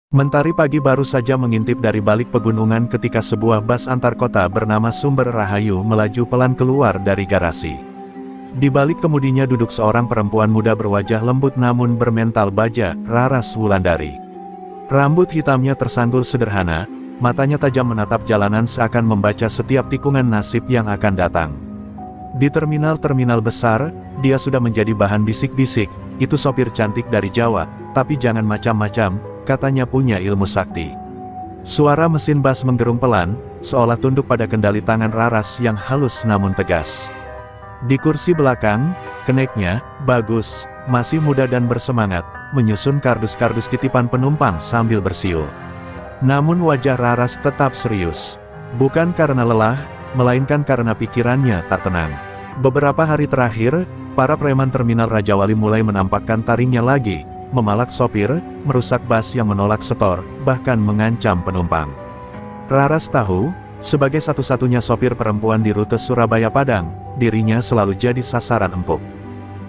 Mentari pagi baru saja mengintip dari balik pegunungan ketika sebuah bus antar kota bernama Sumber Rahayu melaju pelan keluar dari garasi. Di balik kemudinya duduk seorang perempuan muda berwajah lembut namun bermental baja, Raras Wulandari. Rambut hitamnya tersanggul sederhana, matanya tajam menatap jalanan seakan membaca setiap tikungan nasib yang akan datang. Di terminal-terminal besar, dia sudah menjadi bahan bisik-bisik, itu sopir cantik dari Jawa, tapi jangan macam-macam, katanya punya ilmu sakti. Suara mesin bus menggerung pelan, seolah tunduk pada kendali tangan Raras yang halus namun tegas. Di kursi belakang, keneknya, Bagus, masih muda dan bersemangat, menyusun kardus-kardus titipan penumpang sambil bersiul. Namun wajah Raras tetap serius. Bukan karena lelah, melainkan karena pikirannya tak tenang. Beberapa hari terakhir, para preman terminal Rajawali mulai menampakkan taringnya lagi, memalak sopir, merusak bus yang menolak setor, bahkan mengancam penumpang. Raras tahu, sebagai satu-satunya sopir perempuan di rute Surabaya-Padang, dirinya selalu jadi sasaran empuk.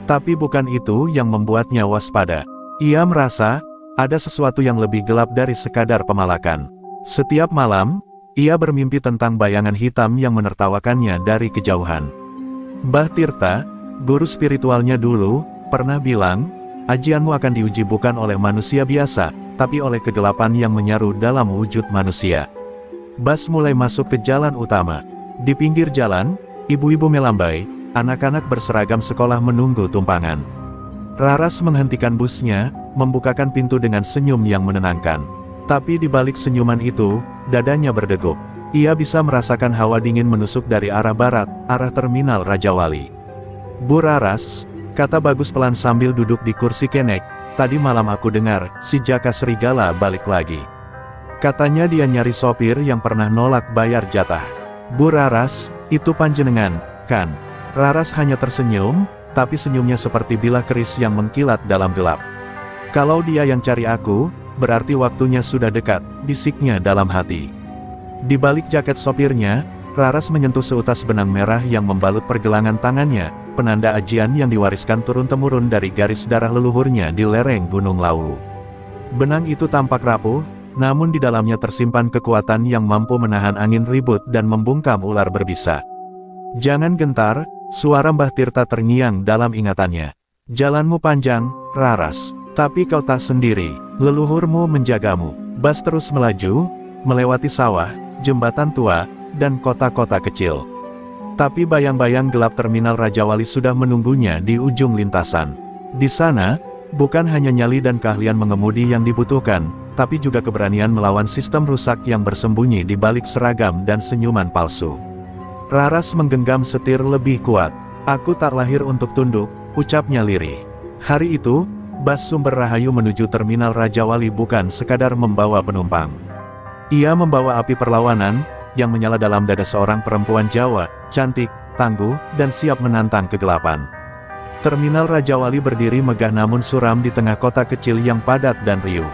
Tapi bukan itu yang membuatnya waspada. Ia merasa, ada sesuatu yang lebih gelap dari sekadar pemalakan. Setiap malam, ia bermimpi tentang bayangan hitam yang menertawakannya dari kejauhan. Mbah Tirta, guru spiritualnya dulu, pernah bilang, ajianmu akan diuji bukan oleh manusia biasa, tapi oleh kegelapan yang menyaru dalam wujud manusia. Bus mulai masuk ke jalan utama. Di pinggir jalan, ibu-ibu melambai, anak-anak berseragam sekolah menunggu tumpangan. Raras menghentikan busnya, membukakan pintu dengan senyum yang menenangkan. Tapi di balik senyuman itu, dadanya berdegup. Ia bisa merasakan hawa dingin menusuk dari arah barat, arah terminal Rajawali. Bu Raras, kata Bagus pelan sambil duduk di kursi kenek, tadi malam aku dengar, si Jaka Serigala balik lagi. Katanya dia nyari sopir yang pernah nolak bayar jatah. Bu Raras, itu panjenengan, kan? Raras hanya tersenyum, tapi senyumnya seperti bilah keris yang mengkilat dalam gelap. Kalau dia yang cari aku, berarti waktunya sudah dekat, bisiknya dalam hati. Di balik jaket sopirnya, Raras menyentuh seutas benang merah yang membalut pergelangan tangannya, penanda ajian yang diwariskan turun-temurun dari garis darah leluhurnya di lereng Gunung Lawu. Benang itu tampak rapuh, namun di dalamnya tersimpan kekuatan yang mampu menahan angin ribut dan membungkam ular berbisa. Jangan gentar, suara Mbah Tirta terngiang dalam ingatannya. Jalanmu panjang, Raras, tapi kau tak sendiri, leluhurmu menjagamu. Bus terus melaju, melewati sawah, jembatan tua, dan kota-kota kecil. Tapi bayang-bayang gelap terminal Rajawali sudah menunggunya di ujung lintasan. Di sana, bukan hanya nyali dan keahlian mengemudi yang dibutuhkan, tapi juga keberanian melawan sistem rusak yang bersembunyi di balik seragam dan senyuman palsu. Raras menggenggam setir lebih kuat. Aku tak lahir untuk tunduk, ucapnya lirih. Hari itu, bus Sumber Rahayu menuju terminal Rajawali bukan sekadar membawa penumpang. Ia membawa api perlawanan, yang menyala dalam dada seorang perempuan Jawa, cantik, tangguh, dan siap menantang kegelapan. Terminal Rajawali berdiri megah namun suram di tengah kota kecil yang padat dan riuh.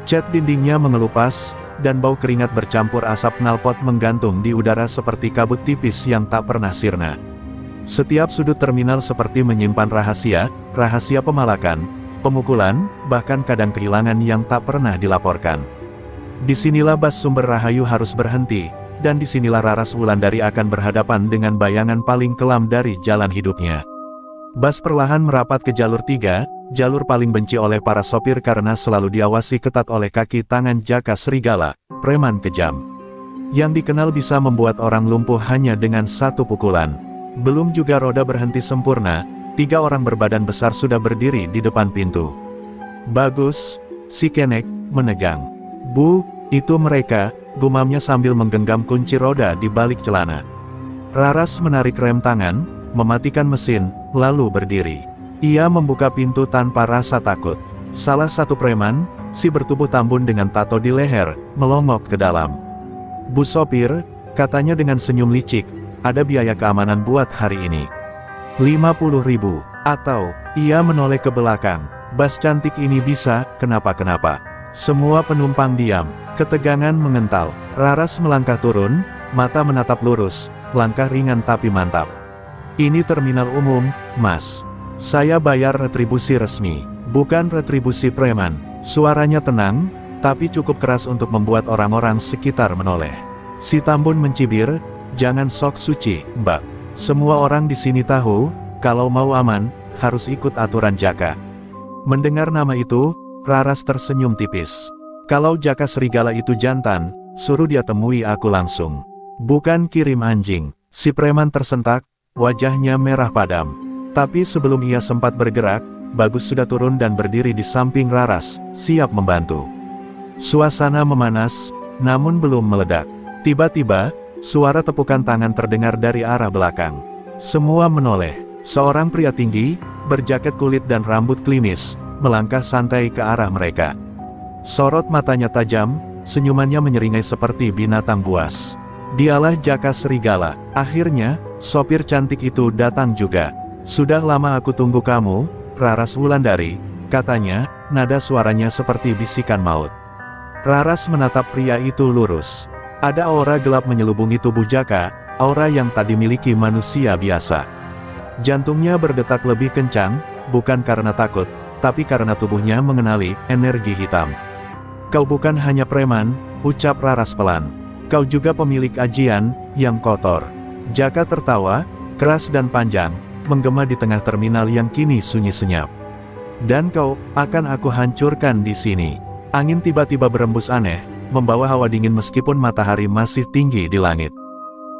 Cat dindingnya mengelupas, dan bau keringat bercampur asap knalpot menggantung di udara seperti kabut tipis yang tak pernah sirna. Setiap sudut terminal seperti menyimpan rahasia, rahasia pemalakan, pemukulan, bahkan kadang kehilangan yang tak pernah dilaporkan. Disinilah bus Sumber Rahayu harus berhenti, dan disinilah Raras Wulandari akan berhadapan dengan bayangan paling kelam dari jalan hidupnya. Bus perlahan merapat ke jalur 3, jalur paling benci oleh para sopir karena selalu diawasi ketat oleh kaki tangan Jaka Serigala, preman kejam. Yang dikenal bisa membuat orang lumpuh hanya dengan satu pukulan. Belum juga roda berhenti sempurna, 3 orang berbadan besar sudah berdiri di depan pintu. Bagus, si kenek, menegang. Bu, itu mereka, gumamnya sambil menggenggam kunci roda di balik celana. Raras menarik rem tangan, mematikan mesin, lalu berdiri. Ia membuka pintu tanpa rasa takut. Salah satu preman, si bertubuh tambun dengan tato di leher, melongok ke dalam. Bu sopir, katanya dengan senyum licik, ada biaya keamanan buat hari ini. 50.000, atau, ia menoleh ke belakang. Bus cantik ini bisa, kenapa-kenapa. Semua penumpang diam, ketegangan mengental. Raras melangkah turun, mata menatap lurus, langkah ringan tapi mantap. Ini terminal umum, Mas. Saya bayar retribusi resmi, bukan retribusi preman. Suaranya tenang, tapi cukup keras untuk membuat orang-orang sekitar menoleh. Si Tambun mencibir, "Jangan sok suci, Mbak. Semua orang di sini tahu, kalau mau aman, harus ikut aturan Jaka." Mendengar nama itu, Raras tersenyum tipis. "Kalau Jaka serigala itu jantan, suruh dia temui aku langsung. Bukan kirim anjing." Si preman tersentak, wajahnya merah padam. Tapi sebelum ia sempat bergerak, Bagus sudah turun dan berdiri di samping Raras, siap membantu. Suasana memanas, namun belum meledak. Tiba-tiba, suara tepukan tangan terdengar dari arah belakang. Semua menoleh. Seorang pria tinggi, berjaket kulit dan rambut klimis, melangkah santai ke arah mereka. Sorot matanya tajam, senyumannya menyeringai seperti binatang buas. Dialah Jaka Serigala. Akhirnya, sopir cantik itu datang juga. "Sudah lama aku tunggu kamu, Raras Wulandari," katanya, nada suaranya seperti bisikan maut. Raras menatap pria itu lurus. Ada aura gelap menyelubungi tubuh Jaka, aura yang tak dimiliki manusia biasa. Jantungnya berdetak lebih kencang, bukan karena takut, tapi karena tubuhnya mengenali energi hitam. "Kau bukan hanya preman," ucap Raras pelan. "Kau juga pemilik ajian, yang kotor." Jaka tertawa, keras dan panjang, menggema di tengah terminal yang kini sunyi senyap. "Dan kau, akan aku hancurkan di sini." Angin tiba-tiba berembus aneh, membawa hawa dingin meskipun matahari masih tinggi di langit.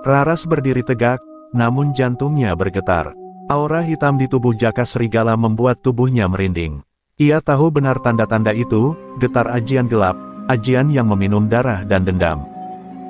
Raras berdiri tegak, namun jantungnya bergetar. Aura hitam di tubuh Jaka Serigala membuat tubuhnya merinding. Ia tahu benar tanda-tanda itu, getar ajian gelap, ajian yang meminum darah dan dendam.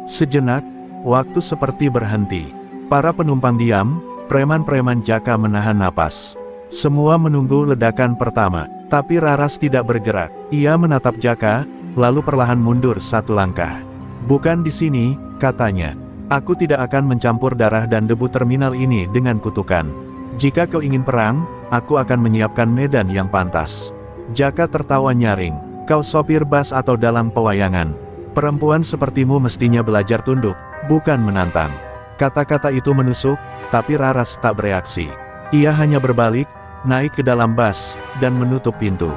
Sejenak, waktu seperti berhenti. Para penumpang diam, preman-preman Jaka menahan napas. Semua menunggu ledakan pertama, tapi Raras tidak bergerak. Ia menatap Jaka, lalu perlahan mundur satu langkah. "Bukan di sini," katanya. "Aku tidak akan mencampur darah dan debu terminal ini dengan kutukan. Jika kau ingin perang, aku akan menyiapkan medan yang pantas." Jaka tertawa nyaring. "Kau sopir bas atau dalang pewayangan? Perempuan sepertimu mestinya belajar tunduk, bukan menantang." Kata-kata itu menusuk, tapi Raras tak bereaksi. Ia hanya berbalik, naik ke dalam bas, dan menutup pintu.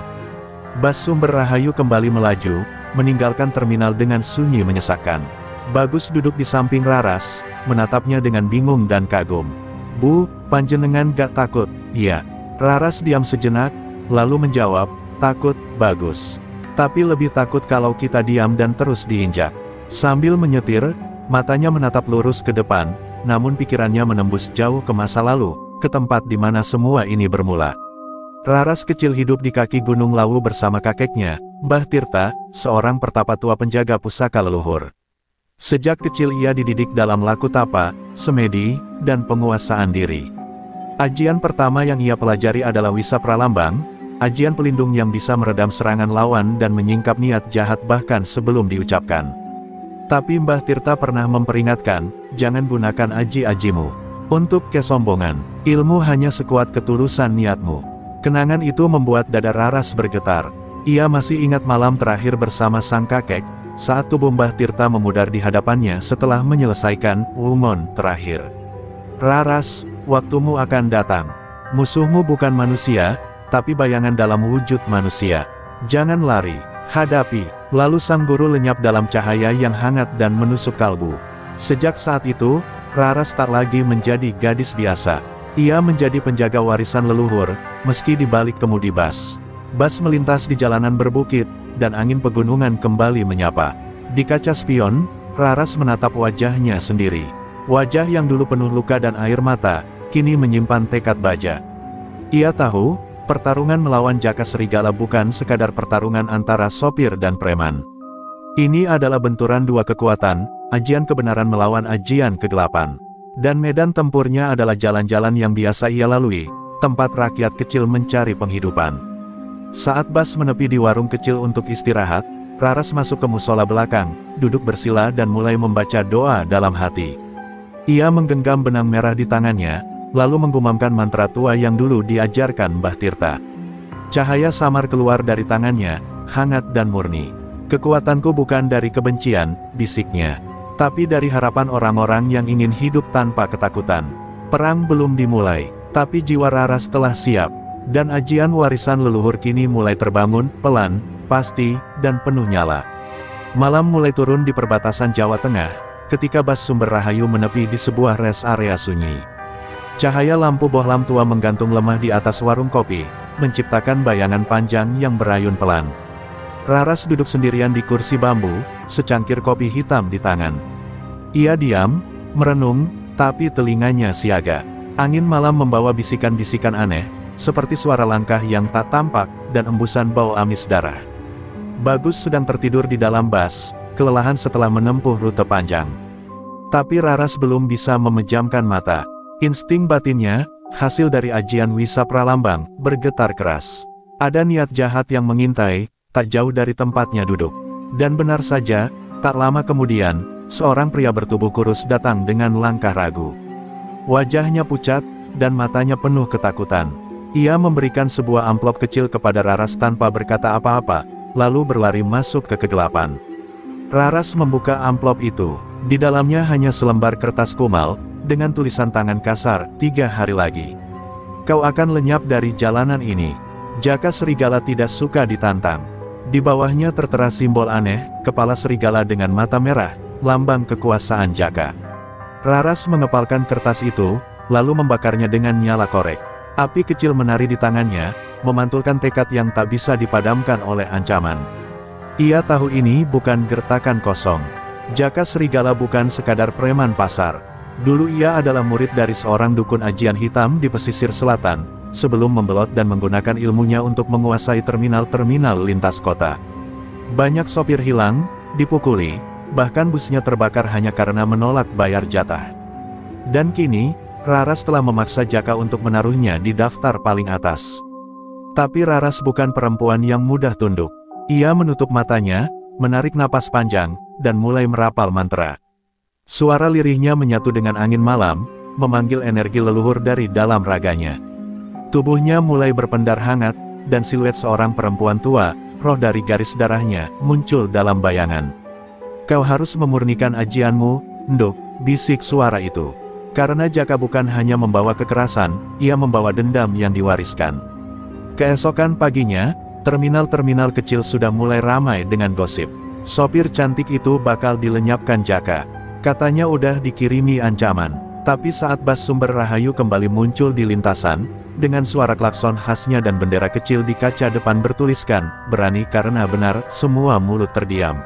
Bas Sumber Rahayu kembali melaju, meninggalkan terminal dengan sunyi menyesakkan. Bagus duduk di samping Raras, menatapnya dengan bingung dan kagum. "Bu, panjenengan gak takut?" "Iya." Raras diam sejenak, lalu menjawab, "Takut, Bagus. Tapi lebih takut kalau kita diam dan terus diinjak." Sambil menyetir, matanya menatap lurus ke depan, namun pikirannya menembus jauh ke masa lalu, ke tempat di mana semua ini bermula. Raras kecil hidup di kaki Gunung Lawu bersama kakeknya, Mbah Tirta, seorang pertapa tua penjaga pusaka leluhur. Sejak kecil ia dididik dalam laku tapa, semedi, dan penguasaan diri. Ajian pertama yang ia pelajari adalah Wisa Pralambang, ajian pelindung yang bisa meredam serangan lawan dan menyingkap niat jahat bahkan sebelum diucapkan. Tapi Mbah Tirta pernah memperingatkan, "Jangan gunakan aji-ajimu untuk kesombongan. Ilmu hanya sekuat ketulusan niatmu." Kenangan itu membuat dada Raras bergetar. Ia masih ingat malam terakhir bersama sang kakek, saat tubuh Mbah Tirta memudar di hadapannya setelah menyelesaikan wungon terakhir. "Raras, waktumu akan datang. Musuhmu bukan manusia, tapi bayangan dalam wujud manusia. Jangan lari, hadapi." Lalu sang guru lenyap dalam cahaya yang hangat dan menusuk kalbu. Sejak saat itu, Raras tak lagi menjadi gadis biasa. Ia menjadi penjaga warisan leluhur, meski di balik kemudi bas. Bas melintas di jalanan berbukit, dan angin pegunungan kembali menyapa. Di kaca spion, Raras menatap wajahnya sendiri. Wajah yang dulu penuh luka dan air mata, kini menyimpan tekad baja. Ia tahu, pertarungan melawan Jaka Serigala bukan sekadar pertarungan antara sopir dan preman. Ini adalah benturan dua kekuatan, ajian kebenaran melawan ajian kegelapan. Dan medan tempurnya adalah jalan-jalan yang biasa ia lalui, tempat rakyat kecil mencari penghidupan. Saat bas menepi di warung kecil untuk istirahat, Raras masuk ke musola belakang, duduk bersila dan mulai membaca doa dalam hati. Ia menggenggam benang merah di tangannya, lalu menggumamkan mantra tua yang dulu diajarkan Mbah Tirta. Cahaya samar keluar dari tangannya, hangat dan murni. "Kekuatanku bukan dari kebencian," bisiknya, "tapi dari harapan orang-orang yang ingin hidup tanpa ketakutan." Perang belum dimulai, tapi jiwa Raras telah siap, dan ajian warisan leluhur kini mulai terbangun, pelan, pasti, dan penuh nyala. Malam mulai turun di perbatasan Jawa Tengah, ketika bas Sumber Rahayu menepi di sebuah rest area sunyi. Cahaya lampu bohlam tua menggantung lemah di atas warung kopi, menciptakan bayangan panjang yang berayun pelan. Raras duduk sendirian di kursi bambu, secangkir kopi hitam di tangan. Ia diam, merenung, tapi telinganya siaga. Angin malam membawa bisikan-bisikan aneh, seperti suara langkah yang tak tampak, dan embusan bau amis darah. Bagus sedang tertidur di dalam bas, kelelahan setelah menempuh rute panjang. Tapi Raras belum bisa memejamkan mata. Insting batinnya, hasil dari ajian Wisa Pralambang, bergetar keras. Ada niat jahat yang mengintai, tak jauh dari tempatnya duduk. Dan benar saja, tak lama kemudian, seorang pria bertubuh kurus datang dengan langkah ragu. Wajahnya pucat, dan matanya penuh ketakutan. Ia memberikan sebuah amplop kecil kepada Raras tanpa berkata apa-apa, lalu berlari masuk ke kegelapan. Raras membuka amplop itu. Di dalamnya hanya selembar kertas kumal, dengan tulisan tangan kasar, 3 hari lagi. Kau akan lenyap dari jalanan ini. Jaka serigala tidak suka ditantang. Di bawahnya tertera simbol aneh, kepala serigala dengan mata merah, lambang kekuasaan Jaka. Raras mengepalkan kertas itu, lalu membakarnya dengan nyala korek. Api kecil menari di tangannya, memantulkan tekad yang tak bisa dipadamkan oleh ancaman. Ia tahu ini bukan gertakan kosong. Jaka serigala bukan sekadar preman pasar. Dulu ia adalah murid dari seorang dukun ajian hitam di pesisir selatan, sebelum membelot dan menggunakan ilmunya untuk menguasai terminal-terminal lintas kota. Banyak sopir hilang, dipukuli, bahkan busnya terbakar hanya karena menolak bayar jatah. Dan kini, Raras telah memaksa Jaka untuk menaruhnya di daftar paling atas. Tapi Raras bukan perempuan yang mudah tunduk. Ia menutup matanya, menarik napas panjang, dan mulai merapal mantra. Suara lirihnya menyatu dengan angin malam, memanggil energi leluhur dari dalam raganya. Tubuhnya mulai berpendar hangat, dan siluet seorang perempuan tua, roh dari garis darahnya, muncul dalam bayangan. Kau harus memurnikan ajianmu, Nduk, bisik suara itu. Karena Jaka bukan hanya membawa kekerasan, ia membawa dendam yang diwariskan. Keesokan paginya, terminal-terminal kecil sudah mulai ramai dengan gosip. Sopir cantik itu bakal dilenyapkan Jaka. Katanya udah dikirimi ancaman. Tapi saat bas Sumber Rahayu kembali muncul di lintasan, dengan suara klakson khasnya dan bendera kecil di kaca depan bertuliskan, berani karena benar, semua mulut terdiam.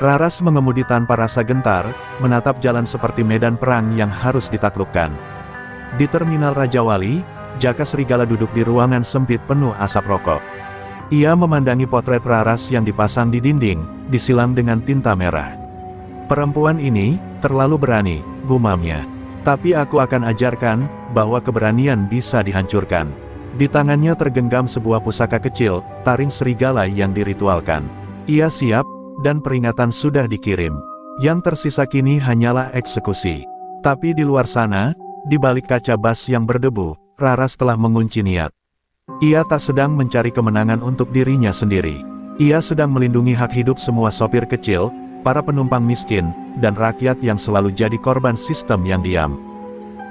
Raras mengemudi tanpa rasa gentar, menatap jalan seperti medan perang yang harus ditaklukkan. Di terminal Raja Wali, Jaka serigala duduk di ruangan sempit penuh asap rokok. Ia memandangi potret Raras yang dipasang di dinding, disilang dengan tinta merah. Perempuan ini, terlalu berani, gumamnya. Tapi aku akan ajarkan, bahwa keberanian bisa dihancurkan. Di tangannya tergenggam sebuah pusaka kecil, taring serigala yang diritualkan. Ia siap, dan peringatan sudah dikirim. Yang tersisa kini hanyalah eksekusi. Tapi di luar sana, di balik kaca bas yang berdebu, Raras telah mengunci niat. Ia tak sedang mencari kemenangan untuk dirinya sendiri. Ia sedang melindungi hak hidup semua sopir kecil, para penumpang miskin, dan rakyat yang selalu jadi korban sistem yang diam.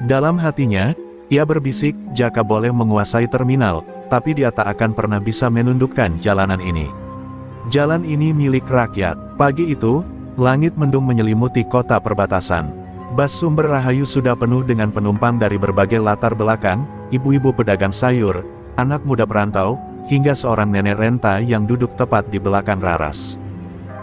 Dalam hatinya, ia berbisik, Jaka boleh menguasai terminal, tapi dia tak akan pernah bisa menundukkan jalanan ini. Jalan ini milik rakyat. Pagi itu, langit mendung menyelimuti kota perbatasan. Bas Sumber Rahayu sudah penuh dengan penumpang dari berbagai latar belakang, ibu-ibu pedagang sayur, anak muda perantau, hingga seorang nenek renta yang duduk tepat di belakang Raras.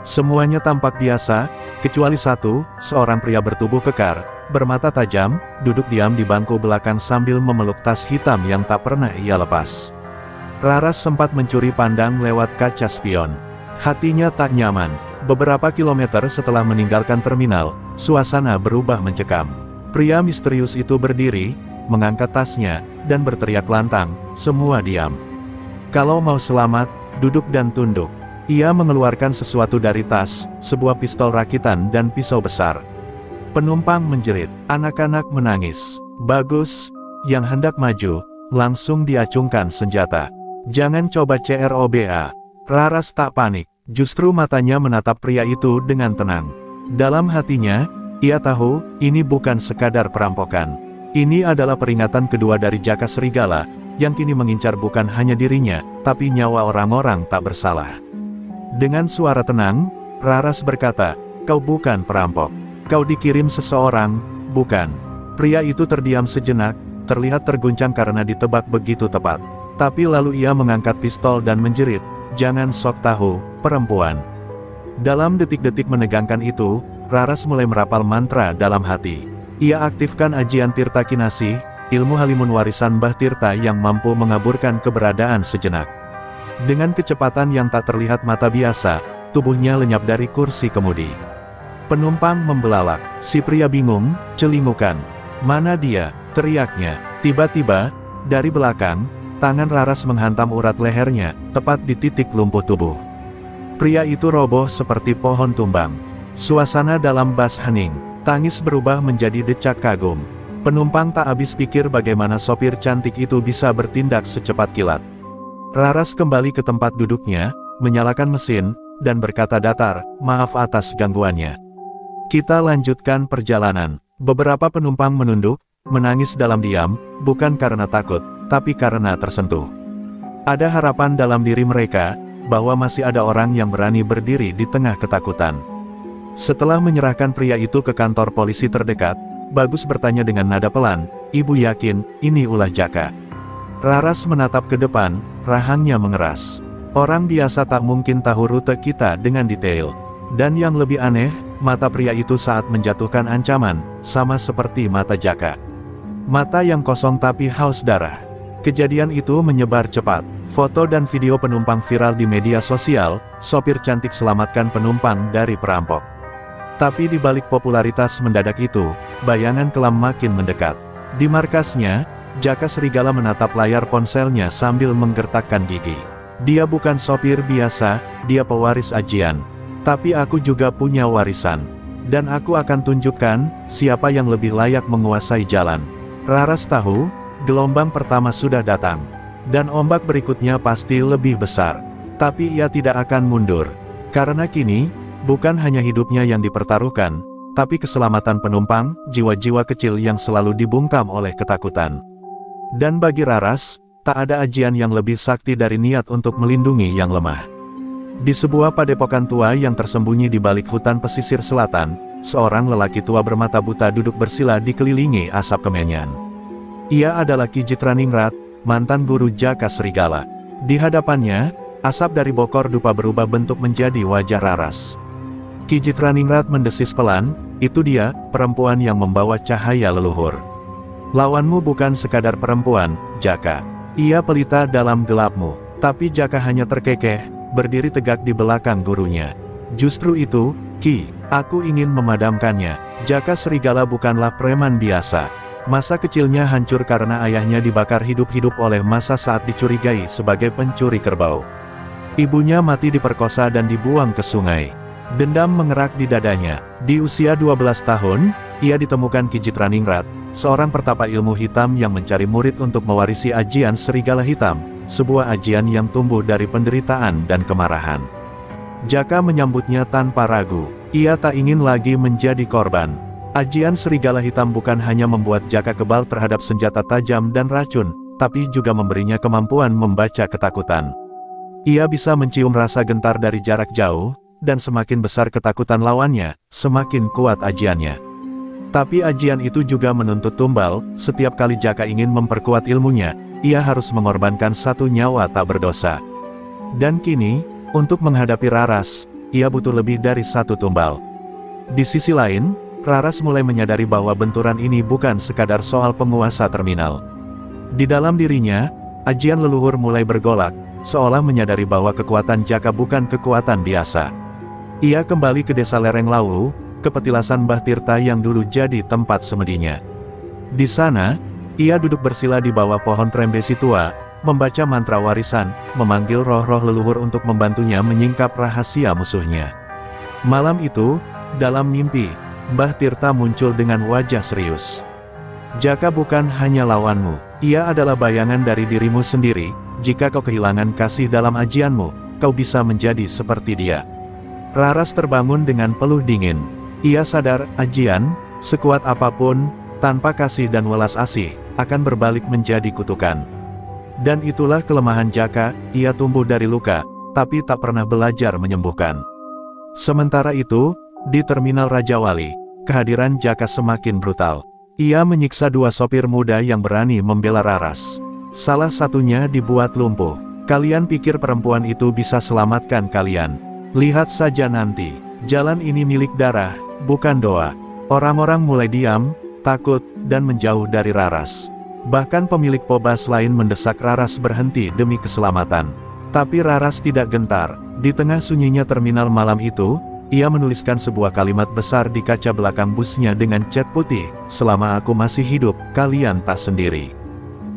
Semuanya tampak biasa, kecuali satu, seorang pria bertubuh kekar, bermata tajam, duduk diam di bangku belakang sambil memeluk tas hitam yang tak pernah ia lepas. Raras sempat mencuri pandang lewat kaca spion. Hatinya tak nyaman. Beberapa kilometer setelah meninggalkan terminal, suasana berubah mencekam. Pria misterius itu berdiri, mengangkat tasnya, dan berteriak lantang, semua diam. Kalau mau selamat, duduk dan tunduk. Ia mengeluarkan sesuatu dari tas, sebuah pistol rakitan dan pisau besar. Penumpang menjerit, anak-anak menangis. Bagus, yang hendak maju, langsung diacungkan senjata. Jangan coba CROBA. Raras tak panik, justru matanya menatap pria itu dengan tenang. Dalam hatinya, ia tahu, ini bukan sekadar perampokan. Ini adalah peringatan kedua dari Jaka Serigala, yang kini mengincar bukan hanya dirinya, tapi nyawa orang-orang tak bersalah. Dengan suara tenang, Raras berkata, "Kau bukan perampok. Kau dikirim seseorang, bukan?" Pria itu terdiam sejenak, terlihat terguncang karena ditebak begitu tepat. Tapi lalu ia mengangkat pistol dan menjerit, "Jangan sok tahu, perempuan." Dalam detik-detik menegangkan itu, Raras mulai merapal mantra dalam hati. Ia aktifkan ajian Tirta Kinasih, ilmu halimun warisan Mbah Tirta yang mampu mengaburkan keberadaan sejenak. Dengan kecepatan yang tak terlihat mata biasa, tubuhnya lenyap dari kursi kemudi. Penumpang membelalak. Si pria bingung, celingukan. "Mana dia?" teriaknya. Tiba-tiba, dari belakang, tangan Raras menghantam urat lehernya, tepat di titik lumpuh tubuh. Pria itu roboh seperti pohon tumbang. Suasana dalam bas hening. Tangis berubah menjadi decak kagum. Penumpang tak habis pikir bagaimana sopir cantik itu bisa bertindak secepat kilat. Raras kembali ke tempat duduknya, menyalakan mesin, dan berkata datar, "Maaf atas gangguannya. Kita lanjutkan perjalanan." Beberapa penumpang menunduk, menangis dalam diam, bukan karena takut, tapi karena tersentuh. Ada harapan dalam diri mereka, bahwa masih ada orang yang berani berdiri di tengah ketakutan. Setelah menyerahkan pria itu ke kantor polisi terdekat, Bagus bertanya dengan nada pelan, "Ibu yakin, ini ulah Jaka?" Raras menatap ke depan, rahangnya mengeras. Orang biasa tak mungkin tahu rute kita dengan detail. Dan yang lebih aneh, mata pria itu saat menjatuhkan ancaman, sama seperti mata Jaka. Mata yang kosong tapi haus darah. Kejadian itu menyebar cepat. Foto dan video penumpang viral di media sosial, sopir cantik selamatkan penumpang dari perampok. Tapi di balik popularitas mendadak itu, bayangan kelam makin mendekat. Di markasnya, Jaka Serigala menatap layar ponselnya sambil menggertakkan gigi. "Dia bukan sopir biasa, dia pewaris ajian. Tapi aku juga punya warisan. Dan aku akan tunjukkan, siapa yang lebih layak menguasai jalan." Raras tahu, gelombang pertama sudah datang. Dan ombak berikutnya pasti lebih besar. Tapi ia tidak akan mundur. Karena kini, bukan hanya hidupnya yang dipertaruhkan, tapi keselamatan penumpang, jiwa-jiwa kecil yang selalu dibungkam oleh ketakutan. Dan bagi Raras, tak ada ajian yang lebih sakti dari niat untuk melindungi yang lemah. Di sebuah padepokan tua yang tersembunyi di balik hutan pesisir selatan, seorang lelaki tua bermata buta duduk bersila dikelilingi asap kemenyan. Ia adalah Ki Jitraningrat, mantan guru Jaka Serigala. Di hadapannya, asap dari bokor dupa berubah bentuk menjadi wajah Raras. Ki Jitraningrat mendesis pelan, "Itu dia, perempuan yang membawa cahaya leluhur. Lawanmu bukan sekadar perempuan, Jaka. Ia pelita dalam gelapmu." Tapi Jaka hanya terkekeh, berdiri tegak di belakang gurunya. "Justru itu, Ki, aku ingin memadamkannya." Jaka Serigala bukanlah preman biasa. Masa kecilnya hancur karena ayahnya dibakar hidup-hidup oleh masa saat dicurigai sebagai pencuri kerbau. Ibunya mati diperkosa dan dibuang ke sungai. Dendam mengerak di dadanya. Di usia 12 tahun, ia ditemukan Ki Jitraningrat, seorang pertapa ilmu hitam yang mencari murid untuk mewarisi ajian Serigala Hitam, sebuah ajian yang tumbuh dari penderitaan dan kemarahan. Jaka menyambutnya tanpa ragu. Ia tak ingin lagi menjadi korban. Ajian Serigala Hitam bukan hanya membuat Jaka kebal terhadap senjata tajam dan racun, tapi juga memberinya kemampuan membaca ketakutan. Ia bisa mencium rasa gentar dari jarak jauh, dan semakin besar ketakutan lawannya, semakin kuat ajiannya. Tapi ajian itu juga menuntut tumbal. Setiap kali Jaka ingin memperkuat ilmunya, ia harus mengorbankan satu nyawa tak berdosa. Dan kini, untuk menghadapi Raras, ia butuh lebih dari satu tumbal. Di sisi lain, Raras mulai menyadari bahwa benturan ini bukan sekadar soal penguasa terminal. Di dalam dirinya, ajian leluhur mulai bergolak, seolah menyadari bahwa kekuatan Jaka bukan kekuatan biasa. Ia kembali ke desa lereng Lawu, ke petilasan Mbah Tirta yang dulu jadi tempat semedinya. Di sana, ia duduk bersila di bawah pohon trembesi tua, membaca mantra warisan, memanggil roh-roh leluhur untuk membantunya menyingkap rahasia musuhnya. Malam itu, dalam mimpi, Mbah Tirta muncul dengan wajah serius. "Jaka bukan hanya lawanmu, ia adalah bayangan dari dirimu sendiri. Jika kau kehilangan kasih dalam ajianmu, kau bisa menjadi seperti dia." Raras terbangun dengan peluh dingin. Ia sadar, ajian, sekuat apapun, tanpa kasih dan welas asih, akan berbalik menjadi kutukan. Dan itulah kelemahan Jaka, ia tumbuh dari luka, tapi tak pernah belajar menyembuhkan. Sementara itu, di Terminal Raja Wali, kehadiran Jaka semakin brutal. Ia menyiksa dua sopir muda yang berani membela Raras. Salah satunya dibuat lumpuh. Kalian pikir perempuan itu bisa selamatkan kalian? Lihat saja nanti. Jalan ini milik darah, bukan doa. Orang-orang mulai diam, takut, dan menjauh dari Raras. Bahkan pemilik pobas lain mendesak Raras berhenti demi keselamatan. Tapi Raras tidak gentar. Di tengah sunyinya terminal malam itu, ia menuliskan sebuah kalimat besar di kaca belakang busnya dengan cat putih, "Selama aku masih hidup, kalian tak sendiri."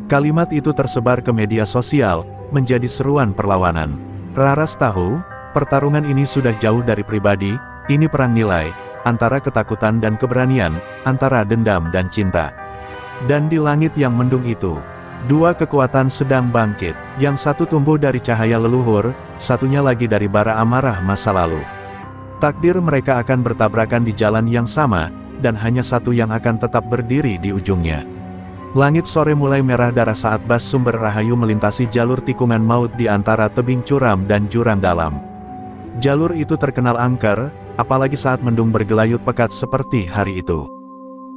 Kalimat itu tersebar ke media sosial, menjadi seruan perlawanan. Raras tahu, pertarungan ini sudah jauh dari pribadi, ini perang nilai, antara ketakutan dan keberanian, antara dendam dan cinta. Dan di langit yang mendung itu, dua kekuatan sedang bangkit, yang satu tumbuh dari cahaya leluhur, satunya lagi dari bara amarah masa lalu. Takdir mereka akan bertabrakan di jalan yang sama, dan hanya satu yang akan tetap berdiri di ujungnya. Langit sore mulai merah darah saat bas Sumber Rahayu melintasi jalur tikungan maut di antara tebing curam dan jurang dalam. Jalur itu terkenal angker, apalagi saat mendung bergelayut pekat seperti hari itu.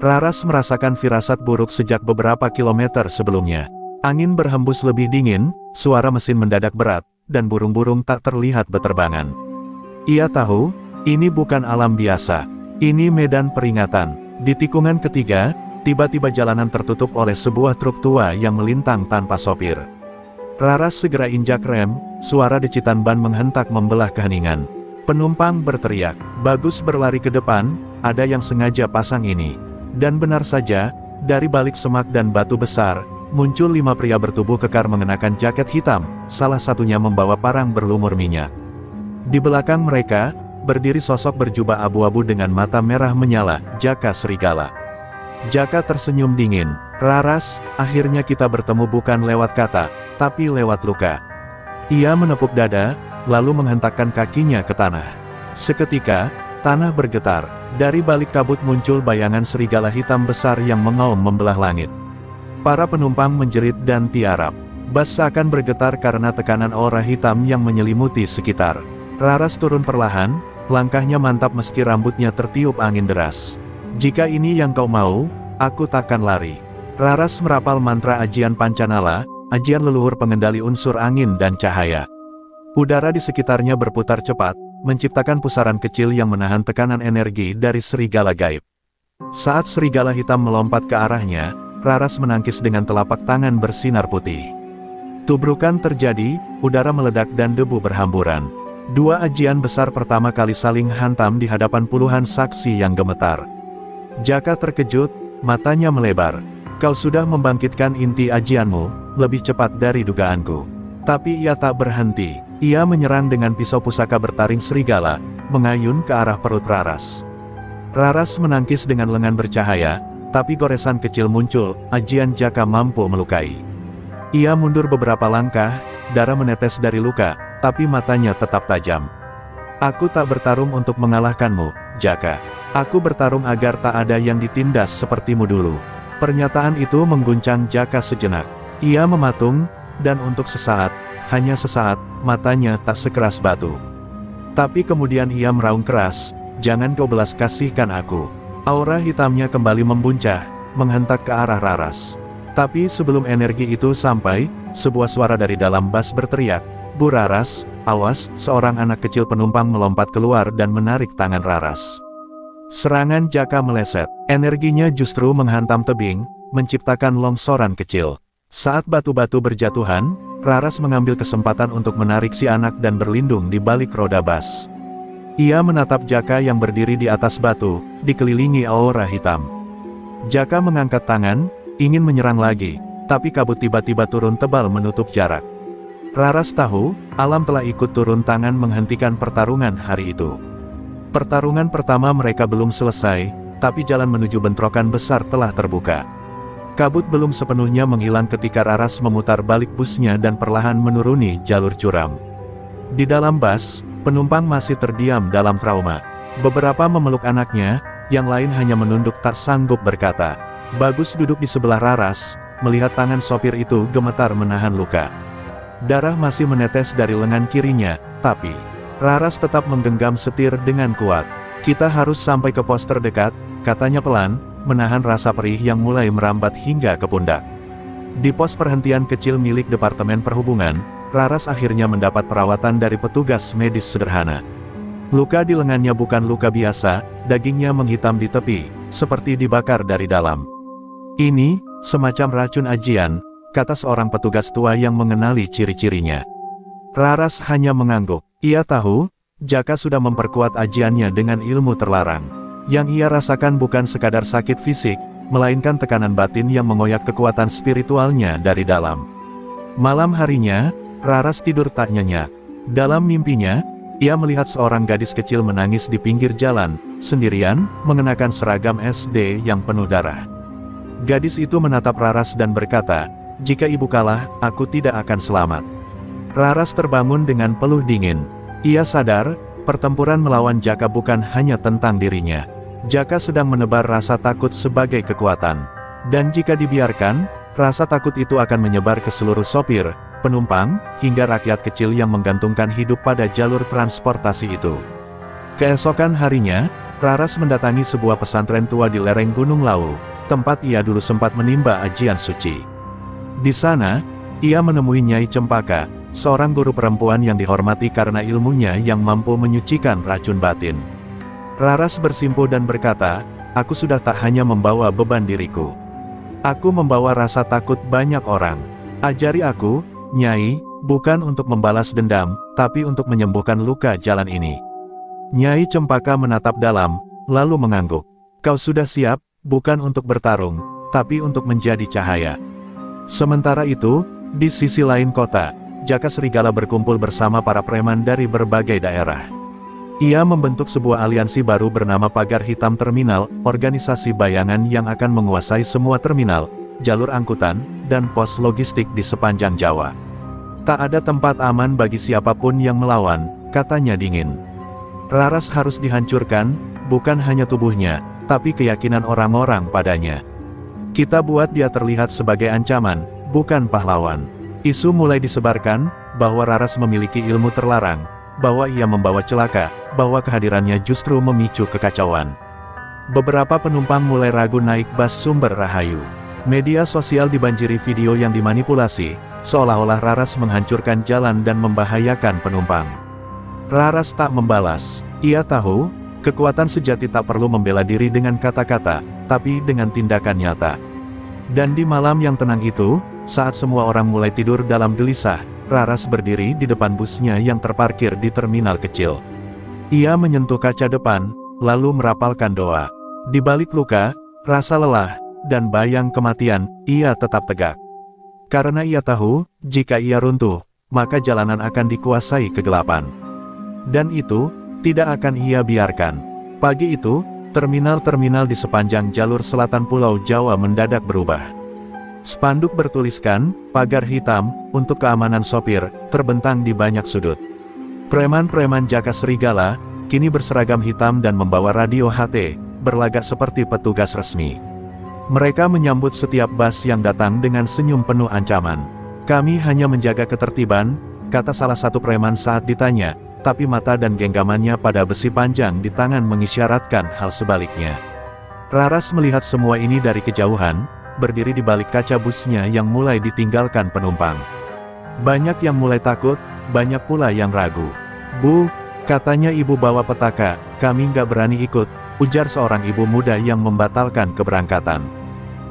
Raras merasakan firasat buruk sejak beberapa kilometer sebelumnya. Angin berhembus lebih dingin, suara mesin mendadak berat, dan burung-burung tak terlihat beterbangan. Ia tahu, ini bukan alam biasa. Ini medan peringatan. Di tikungan ketiga, tiba-tiba jalanan tertutup oleh sebuah truk tua yang melintang tanpa sopir. Raras segera injak rem, suara decitan ban menghentak membelah keheningan. Penumpang berteriak, "Bagus berlari ke depan, ada yang sengaja pasang ini." Dan benar saja, dari balik semak dan batu besar, muncul 5 pria bertubuh kekar mengenakan jaket hitam, salah satunya membawa parang berlumur minyak. Di belakang mereka, berdiri sosok berjubah abu-abu dengan mata merah menyala, Jaka Serigala. Jaka tersenyum dingin, "Raras, akhirnya kita bertemu bukan lewat kata, tapi lewat luka." Ia menepuk dada, lalu menghentakkan kakinya ke tanah. Seketika, tanah bergetar. Dari balik kabut muncul bayangan serigala hitam besar yang mengaum membelah langit. Para penumpang menjerit dan tiarap. Bas seakan bergetar karena tekanan aura hitam yang menyelimuti sekitar. Raras turun perlahan, langkahnya mantap meski rambutnya tertiup angin deras. "Jika ini yang kau mau, aku takkan lari." Raras merapal mantra ajian Pancanala, ajian leluhur pengendali unsur angin dan cahaya. Udara di sekitarnya berputar cepat, menciptakan pusaran kecil yang menahan tekanan energi dari serigala gaib. Saat serigala hitam melompat ke arahnya, Raras menangkis dengan telapak tangan bersinar putih. Tubrukan terjadi, udara meledak dan debu berhamburan. Dua ajian besar pertama kali saling hantam di hadapan puluhan saksi yang gemetar. Jaka terkejut, matanya melebar. "Kau sudah membangkitkan inti ajianmu, lebih cepat dari dugaanku." Tapi ia tak berhenti. Ia menyerang dengan pisau pusaka bertaring serigala, mengayun ke arah perut Raras. Raras menangkis dengan lengan bercahaya, tapi goresan kecil muncul, ajian Jaka mampu melukai. Ia mundur beberapa langkah, darah menetes dari luka, tapi matanya tetap tajam. "Aku tak bertarung untuk mengalahkanmu, Jaka. Aku bertarung agar tak ada yang ditindas sepertimu dulu." Pernyataan itu mengguncang Jaka sejenak. Ia mematung, dan untuk sesaat, hanya sesaat, matanya tak sekeras batu. Tapi kemudian ia meraung keras, "Jangan kau belas kasihkan aku." Aura hitamnya kembali membuncah, menghentak ke arah Raras. Tapi sebelum energi itu sampai, sebuah suara dari dalam bas berteriak, "Bu Raras, awas!" Seorang anak kecil penumpang melompat keluar dan menarik tangan Raras. Serangan Jaka meleset, energinya justru menghantam tebing, menciptakan longsoran kecil. Saat batu-batu berjatuhan, Raras mengambil kesempatan untuk menarik si anak dan berlindung di balik roda bas. Ia menatap Jaka yang berdiri di atas batu, dikelilingi aura hitam. Jaka mengangkat tangan, ingin menyerang lagi, tapi kabut tiba-tiba turun tebal menutup jarak. Raras tahu, alam telah ikut turun tangan menghentikan pertarungan hari itu. Pertarungan pertama mereka belum selesai, tapi jalan menuju bentrokan besar telah terbuka. Kabut belum sepenuhnya menghilang ketika Raras memutar balik busnya dan perlahan menuruni jalur curam. Di dalam bas, penumpang masih terdiam dalam trauma. Beberapa memeluk anaknya, yang lain hanya menunduk tak sanggup berkata. Bagus duduk di sebelah Raras, melihat tangan sopir itu gemetar menahan luka. Darah masih menetes dari lengan kirinya, tapi Raras tetap menggenggam setir dengan kuat. "Kita harus sampai ke pos terdekat," katanya pelan, menahan rasa perih yang mulai merambat hingga ke pundak. Di pos perhentian kecil milik Departemen Perhubungan, Raras akhirnya mendapat perawatan dari petugas medis sederhana. Luka di lengannya bukan luka biasa, dagingnya menghitam di tepi, seperti dibakar dari dalam. "Ini, semacam racun ajian," kata seorang petugas tua yang mengenali ciri-cirinya. Raras hanya mengangguk. Ia tahu, Jaka sudah memperkuat ajiannya dengan ilmu terlarang. Yang ia rasakan bukan sekadar sakit fisik, melainkan tekanan batin yang mengoyak kekuatan spiritualnya dari dalam. Malam harinya, Raras tidur tak nyenyak. Dalam mimpinya, ia melihat seorang gadis kecil menangis di pinggir jalan, sendirian, mengenakan seragam SD yang penuh darah. Gadis itu menatap Raras dan berkata, "Jika ibu kalah, aku tidak akan selamat." Raras terbangun dengan peluh dingin. Ia sadar, pertempuran melawan Jaka bukan hanya tentang dirinya. Jaka sedang menebar rasa takut sebagai kekuatan. Dan jika dibiarkan, rasa takut itu akan menyebar ke seluruh sopir, penumpang, hingga rakyat kecil yang menggantungkan hidup pada jalur transportasi itu. Keesokan harinya, Raras mendatangi sebuah pesantren tua di lereng Gunung Lawu, tempat ia dulu sempat menimba ajian suci. Di sana, ia menemui Nyai Cempaka, seorang guru perempuan yang dihormati karena ilmunya yang mampu menyucikan racun batin. Raras bersimpuh dan berkata, "Aku sudah tak hanya membawa beban diriku. Aku membawa rasa takut banyak orang. Ajari aku, Nyai, bukan untuk membalas dendam, tapi untuk menyembuhkan luka jalan ini." Nyai Cempaka menatap dalam, lalu mengangguk. "Kau sudah siap, bukan untuk bertarung, tapi untuk menjadi cahaya." Sementara itu, di sisi lain kota, Jaka Serigala berkumpul bersama para preman dari berbagai daerah. Ia membentuk sebuah aliansi baru bernama Pagar Hitam Terminal, organisasi bayangan yang akan menguasai semua terminal, jalur angkutan, dan pos logistik di sepanjang Jawa. "Tak ada tempat aman bagi siapapun yang melawan," katanya dingin. "Raras harus dihancurkan, bukan hanya tubuhnya, tapi keyakinan orang-orang padanya. Kita buat dia terlihat sebagai ancaman, bukan pahlawan." Isu mulai disebarkan, bahwa Raras memiliki ilmu terlarang, bahwa ia membawa celaka, bahwa kehadirannya justru memicu kekacauan. Beberapa penumpang mulai ragu naik bas Sumber Rahayu. Media sosial dibanjiri video yang dimanipulasi, seolah-olah Raras menghancurkan jalan dan membahayakan penumpang. Raras tak membalas. Ia tahu, kekuatan sejati tak perlu membela diri dengan kata-kata, tapi dengan tindakan nyata. Dan di malam yang tenang itu, saat semua orang mulai tidur dalam gelisah, Raras berdiri di depan busnya yang terparkir di terminal kecil. Ia menyentuh kaca depan, lalu merapalkan doa. Di balik luka, rasa lelah, dan bayang kematian, ia tetap tegak. Karena ia tahu, jika ia runtuh, maka jalanan akan dikuasai kegelapan. Dan itu, tidak akan ia biarkan. Pagi itu, terminal-terminal di sepanjang jalur selatan Pulau Jawa mendadak berubah. Spanduk bertuliskan, "Pagar Hitam, untuk keamanan sopir," terbentang di banyak sudut. Preman-preman Jaka Serigala, kini berseragam hitam dan membawa radio HT, berlagak seperti petugas resmi. Mereka menyambut setiap bas yang datang dengan senyum penuh ancaman. "Kami hanya menjaga ketertiban," kata salah satu preman saat ditanya, tapi mata dan genggamannya pada besi panjang di tangan mengisyaratkan hal sebaliknya. Raras melihat semua ini dari kejauhan, berdiri di balik kaca busnya yang mulai ditinggalkan penumpang. Banyak yang mulai takut, banyak pula yang ragu. "Bu, katanya ibu bawa petaka, kami nggak berani ikut," ujar seorang ibu muda yang membatalkan keberangkatan.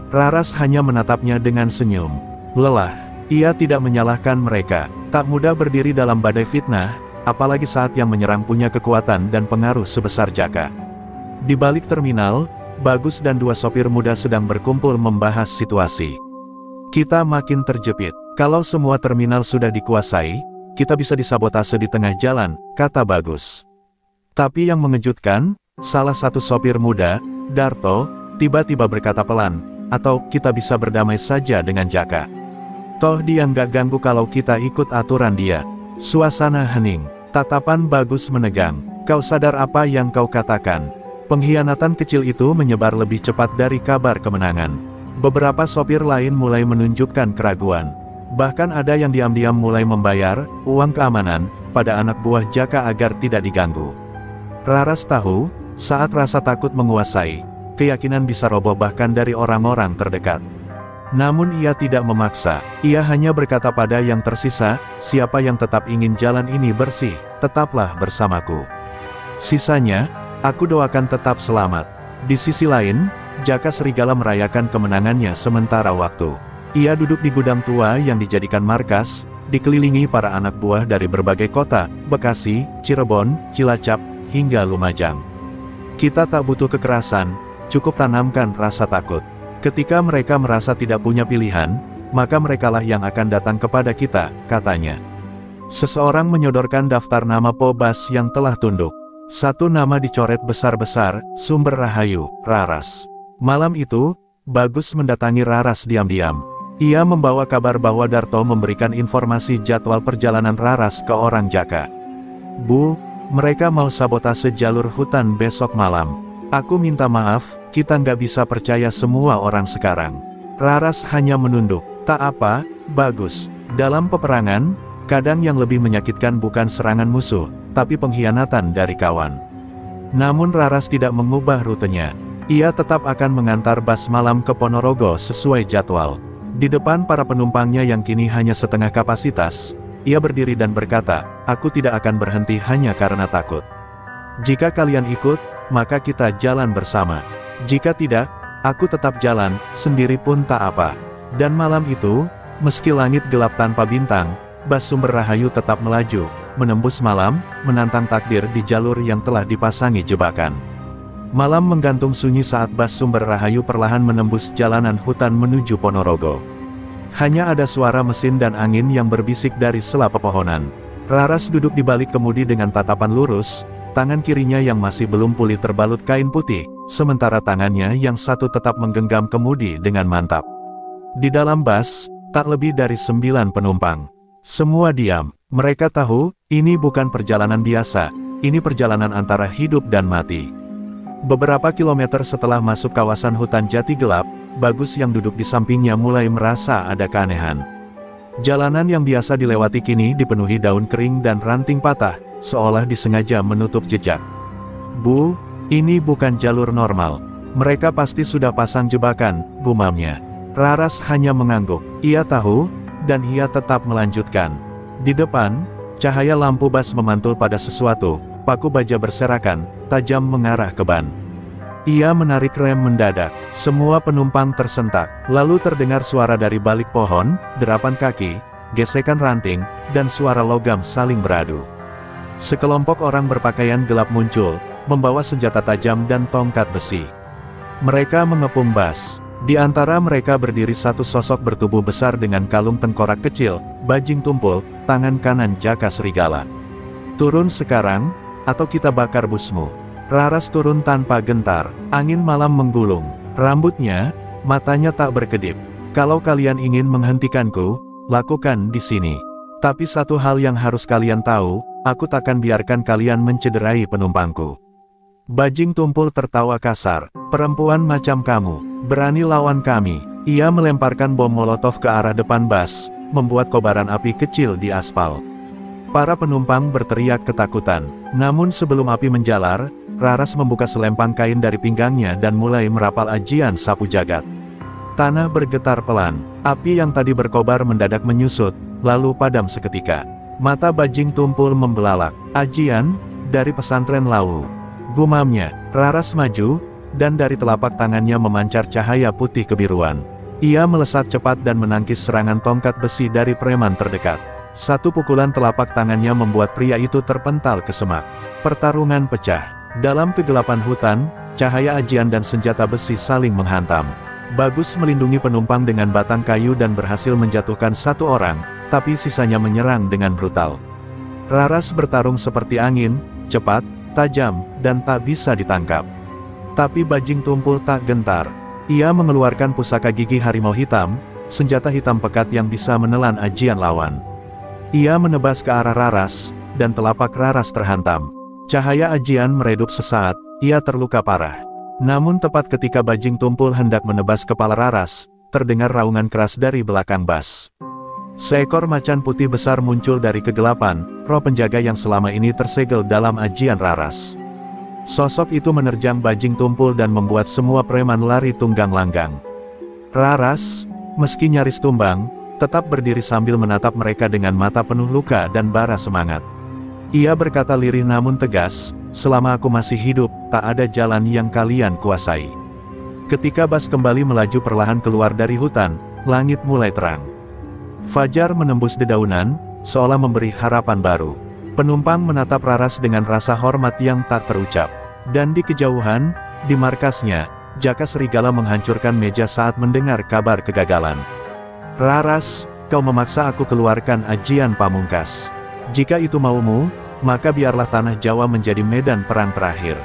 Raras hanya menatapnya dengan senyum. Lelah, ia tidak menyalahkan mereka. Tak mudah berdiri dalam badai fitnah, apalagi saat yang menyerang punya kekuatan dan pengaruh sebesar Jaka. Di balik terminal, Bagus dan dua sopir muda sedang berkumpul membahas situasi. "Kita makin terjepit. Kalau semua terminal sudah dikuasai, kita bisa disabotase di tengah jalan," kata Bagus. Tapi yang mengejutkan, salah satu sopir muda, Darto, tiba-tiba berkata pelan, "Atau kita bisa berdamai saja dengan Jaka. Toh dia nggak ganggu kalau kita ikut aturan dia." Suasana hening. Tatapan Bagus menegang. "Kau sadar apa yang kau katakan?" Pengkhianatan kecil itu menyebar lebih cepat dari kabar kemenangan. Beberapa sopir lain mulai menunjukkan keraguan. Bahkan ada yang diam-diam mulai membayar uang keamanan pada anak buah Jaka agar tidak diganggu. Raras tahu, saat rasa takut menguasai, keyakinan bisa roboh bahkan dari orang-orang terdekat. Namun ia tidak memaksa, ia hanya berkata pada yang tersisa, siapa yang tetap ingin jalan ini bersih, tetaplah bersamaku. Sisanya, aku doakan tetap selamat. Di sisi lain, Jaka Serigala merayakan kemenangannya sementara waktu. Ia duduk di gudang tua yang dijadikan markas, dikelilingi para anak buah dari berbagai kota, Bekasi, Cirebon, Cilacap, hingga Lumajang. Kita tak butuh kekerasan, cukup tanamkan rasa takut. Ketika mereka merasa tidak punya pilihan, maka merekalah yang akan datang kepada kita, katanya. Seseorang menyodorkan daftar nama Pobas yang telah tunduk. Satu nama dicoret besar-besar, Sumber Rahayu, Raras. Malam itu, Bagus mendatangi Raras diam-diam. Ia membawa kabar bahwa Darto memberikan informasi jadwal perjalanan Raras ke orang Jaka. Bu, mereka mau sabotase jalur hutan besok malam. Aku minta maaf, kita nggak bisa percaya semua orang sekarang. Raras hanya menunduk. Tak apa, Bagus. Dalam peperangan, kadang yang lebih menyakitkan bukan serangan musuh, tapi pengkhianatan dari kawan. Namun Raras tidak mengubah rutenya. Ia tetap akan mengantar Bas malam ke Ponorogo sesuai jadwal. Di depan para penumpangnya yang kini hanya setengah kapasitas, ia berdiri dan berkata, aku tidak akan berhenti hanya karena takut. Jika kalian ikut, maka kita jalan bersama. Jika tidak, aku tetap jalan, sendiri pun tak apa. Dan malam itu, meski langit gelap tanpa bintang, Bas Sumber Rahayu tetap melaju, menembus malam, menantang takdir di jalur yang telah dipasangi jebakan. Malam menggantung sunyi saat Bas Sumber Rahayu perlahan menembus jalanan hutan menuju Ponorogo. Hanya ada suara mesin dan angin yang berbisik dari sela pepohonan. Raras duduk di balik kemudi dengan tatapan lurus, tangan kirinya yang masih belum pulih terbalut kain putih, sementara tangannya yang satu tetap menggenggam kemudi dengan mantap. Di dalam bas, tak lebih dari 9 penumpang. Semua diam, mereka tahu, ini bukan perjalanan biasa, ini perjalanan antara hidup dan mati. Beberapa kilometer setelah masuk kawasan hutan jati gelap, Bagus yang duduk di sampingnya mulai merasa ada keanehan. Jalanan yang biasa dilewati kini dipenuhi daun kering dan ranting patah, seolah disengaja menutup jejak. Bu, ini bukan jalur normal. Mereka pasti sudah pasang jebakan, gumamnya. Raras hanya mengangguk. Ia tahu, dan ia tetap melanjutkan. Di depan, cahaya lampu bas memantul pada sesuatu. Paku baja berserakan, tajam mengarah ke ban. Ia menarik rem mendadak, semua penumpang tersentak, lalu terdengar suara dari balik pohon, derapan kaki, gesekan ranting, dan suara logam saling beradu. Sekelompok orang berpakaian gelap muncul, membawa senjata tajam dan tongkat besi. Mereka mengepung bas. Di antara mereka berdiri satu sosok bertubuh besar dengan kalung tengkorak kecil, bajing tumpul, tangan kanan Jaka Serigala. Turun sekarang, atau kita bakar busmu. Raras turun tanpa gentar, angin malam menggulung, rambutnya, matanya tak berkedip. Kalau kalian ingin menghentikanku, lakukan di sini. Tapi satu hal yang harus kalian tahu, aku takkan biarkan kalian mencederai penumpangku. Bajing tumpul tertawa kasar, perempuan macam kamu, berani lawan kami. Ia melemparkan bom molotov ke arah depan bas, membuat kobaran api kecil di aspal. Para penumpang berteriak ketakutan, namun sebelum api menjalar, Raras membuka selempang kain dari pinggangnya dan mulai merapal ajian sapu jagat. Tanah bergetar pelan, api yang tadi berkobar mendadak menyusut, lalu padam seketika. Mata bajing tumpul membelalak, ajian, dari pesantren Lawu. Gumamnya, Raras maju, dan dari telapak tangannya memancar cahaya putih kebiruan. Ia melesat cepat dan menangkis serangan tongkat besi dari preman terdekat. Satu pukulan telapak tangannya membuat pria itu terpental ke semak. Pertarungan pecah. Dalam kegelapan hutan, cahaya ajian dan senjata besi saling menghantam. Bagus melindungi penumpang dengan batang kayu dan berhasil menjatuhkan satu orang, tapi sisanya menyerang dengan brutal. Raras bertarung seperti angin, cepat, tajam, dan tak bisa ditangkap. Tapi bajing tumpul tak gentar. Ia mengeluarkan pusaka gigi harimau hitam, senjata hitam pekat yang bisa menelan ajian lawan. Ia menebas ke arah Raras, dan telapak Raras terhantam. Cahaya ajian meredup sesaat, ia terluka parah. Namun tepat ketika bajing tumpul hendak menebas kepala Raras, terdengar raungan keras dari belakang bas. Seekor macan putih besar muncul dari kegelapan, roh penjaga yang selama ini tersegel dalam ajian Raras. Sosok itu menerjang bajing tumpul dan membuat semua preman lari tunggang langgang. Raras, meski nyaris tumbang, tetap berdiri sambil menatap mereka dengan mata penuh luka dan bara semangat. Ia berkata lirih namun tegas, "Selama aku masih hidup, tak ada jalan yang kalian kuasai." Ketika Bas kembali melaju perlahan keluar dari hutan, langit mulai terang. Fajar menembus dedaunan, seolah memberi harapan baru. Penumpang menatap Raras dengan rasa hormat yang tak terucap. Dan di kejauhan, di markasnya, Jaka Serigala menghancurkan meja saat mendengar kabar kegagalan. "Raras, kau memaksa aku keluarkan ajian pamungkas. Jika itu maumu, maka biarlah tanah Jawa menjadi medan perang terakhir."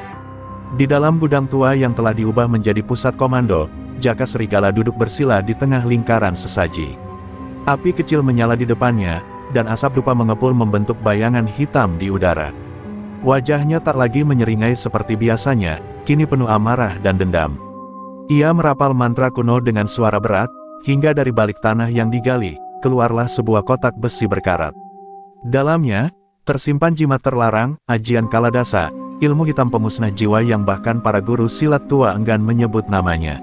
Di dalam gudang tua yang telah diubah menjadi pusat komando, Jaka Serigala duduk bersila di tengah lingkaran sesaji. Api kecil menyala di depannya, dan asap dupa mengepul membentuk bayangan hitam di udara. Wajahnya tak lagi menyeringai seperti biasanya, kini penuh amarah dan dendam. Ia merapal mantra kuno dengan suara berat, hingga dari balik tanah yang digali, keluarlah sebuah kotak besi berkarat. Dalamnya, tersimpan jimat terlarang, ajian Kaladasa, ilmu hitam pemusnah jiwa yang bahkan para guru silat tua enggan menyebut namanya.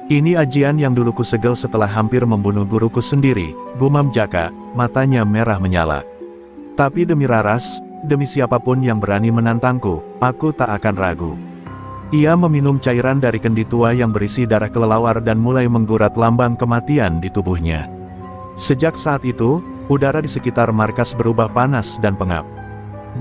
"Ini ajian yang dulu kusegel setelah hampir membunuh guruku sendiri," gumam Jaka, matanya merah menyala. "Tapi demi Raras, demi siapapun yang berani menantangku, aku tak akan ragu." Ia meminum cairan dari kendi tua yang berisi darah kelelawar dan mulai menggurat lambang kematian di tubuhnya. Sejak saat itu, udara di sekitar markas berubah panas dan pengap.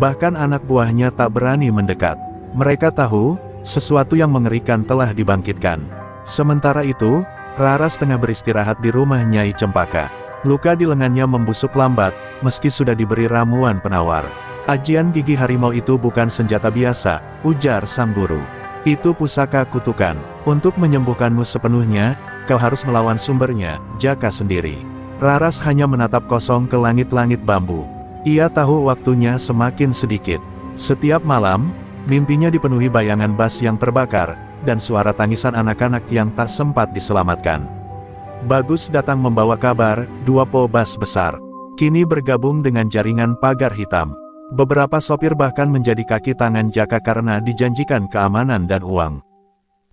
Bahkan anak buahnya tak berani mendekat. Mereka tahu, sesuatu yang mengerikan telah dibangkitkan. Sementara itu, Raras tengah beristirahat di rumah Nyai Cempaka. Luka di lengannya membusuk lambat, meski sudah diberi ramuan penawar. "Ajian gigi harimau itu bukan senjata biasa," ujar sang guru. "Itu pusaka kutukan. Untuk menyembuhkanmu sepenuhnya, kau harus melawan sumbernya, Jaka sendiri." Raras hanya menatap kosong ke langit-langit bambu. Ia tahu waktunya semakin sedikit. Setiap malam, mimpinya dipenuhi bayangan Bas yang terbakar, dan suara tangisan anak-anak yang tak sempat diselamatkan. Bagus datang membawa kabar, dua po Bas besar kini bergabung dengan jaringan pagar hitam. Beberapa sopir bahkan menjadi kaki tangan Jaka karena dijanjikan keamanan dan uang.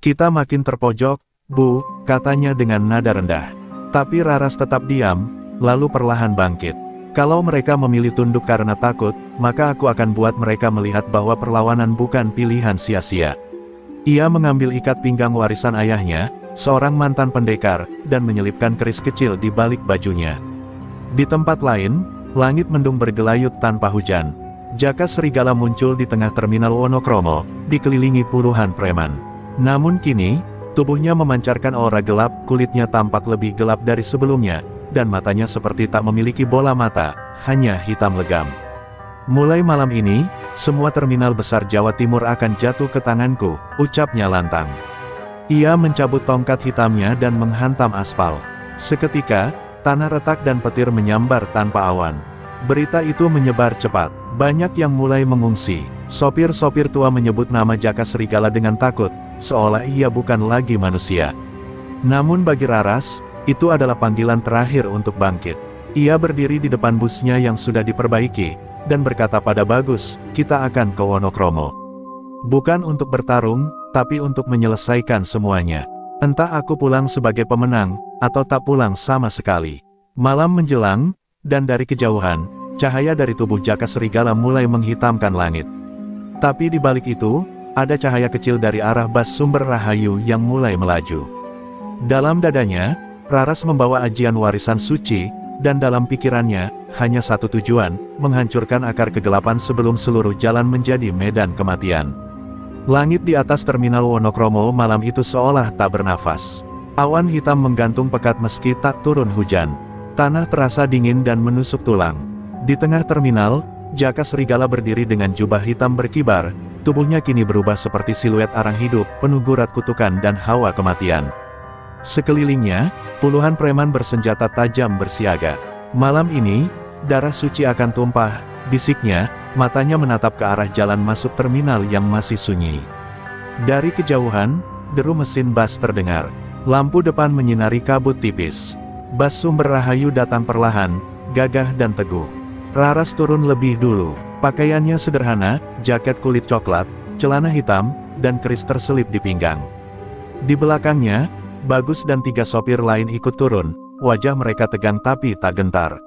"Kita makin terpojok, Bu," katanya dengan nada rendah. Tapi Raras tetap diam, lalu perlahan bangkit. "Kalau mereka memilih tunduk karena takut, maka aku akan buat mereka melihat bahwa perlawanan bukan pilihan sia-sia." Ia mengambil ikat pinggang warisan ayahnya, seorang mantan pendekar, dan menyelipkan keris kecil di balik bajunya. Di tempat lain, langit mendung bergelayut tanpa hujan. Jaka Serigala muncul di tengah terminal Wonokromo, dikelilingi puluhan preman. Namun kini, tubuhnya memancarkan aura gelap, kulitnya tampak lebih gelap dari sebelumnya, dan matanya seperti tak memiliki bola mata, hanya hitam legam. "Mulai malam ini, semua terminal besar Jawa Timur akan jatuh ke tanganku," ucapnya lantang. Ia mencabut tongkat hitamnya dan menghantam aspal. Seketika, tanah retak dan petir menyambar tanpa awan. Berita itu menyebar cepat. Banyak yang mulai mengungsi. Sopir-sopir tua menyebut nama Jaka Serigala dengan takut, seolah ia bukan lagi manusia. Namun bagi Raras, itu adalah panggilan terakhir untuk bangkit. Ia berdiri di depan busnya yang sudah diperbaiki, dan berkata pada Bagus, "Kita akan ke Wonokromo. Bukan untuk bertarung, tapi untuk menyelesaikan semuanya. Entah aku pulang sebagai pemenang, atau tak pulang sama sekali." Malam menjelang, dan dari kejauhan, cahaya dari tubuh Jaka Serigala mulai menghitamkan langit. Tapi di balik itu, ada cahaya kecil dari arah Bas Sumber Rahayu yang mulai melaju. Dalam dadanya, Raras membawa ajian warisan suci, dan dalam pikirannya, hanya satu tujuan, menghancurkan akar kegelapan sebelum seluruh jalan menjadi medan kematian. Langit di atas terminal Wonokromo malam itu seolah tak bernafas. Awan hitam menggantung pekat meski tak turun hujan. Tanah terasa dingin dan menusuk tulang. Di tengah terminal, Jaka Serigala berdiri dengan jubah hitam berkibar, tubuhnya kini berubah seperti siluet arang hidup, penuh gurat kutukan dan hawa kematian. Sekelilingnya, puluhan preman bersenjata tajam bersiaga. "Malam ini, darah suci akan tumpah," bisiknya, matanya menatap ke arah jalan masuk terminal yang masih sunyi. Dari kejauhan, deru mesin bas terdengar. Lampu depan menyinari kabut tipis. Bas sumber rahayu datang perlahan, gagah dan teguh. Raras turun lebih dulu. Pakaiannya sederhana, jaket kulit coklat, celana hitam, dan keris terselip di pinggang. Di belakangnya, Bagus dan 3 sopir lain ikut turun, wajah mereka tegang tapi tak gentar.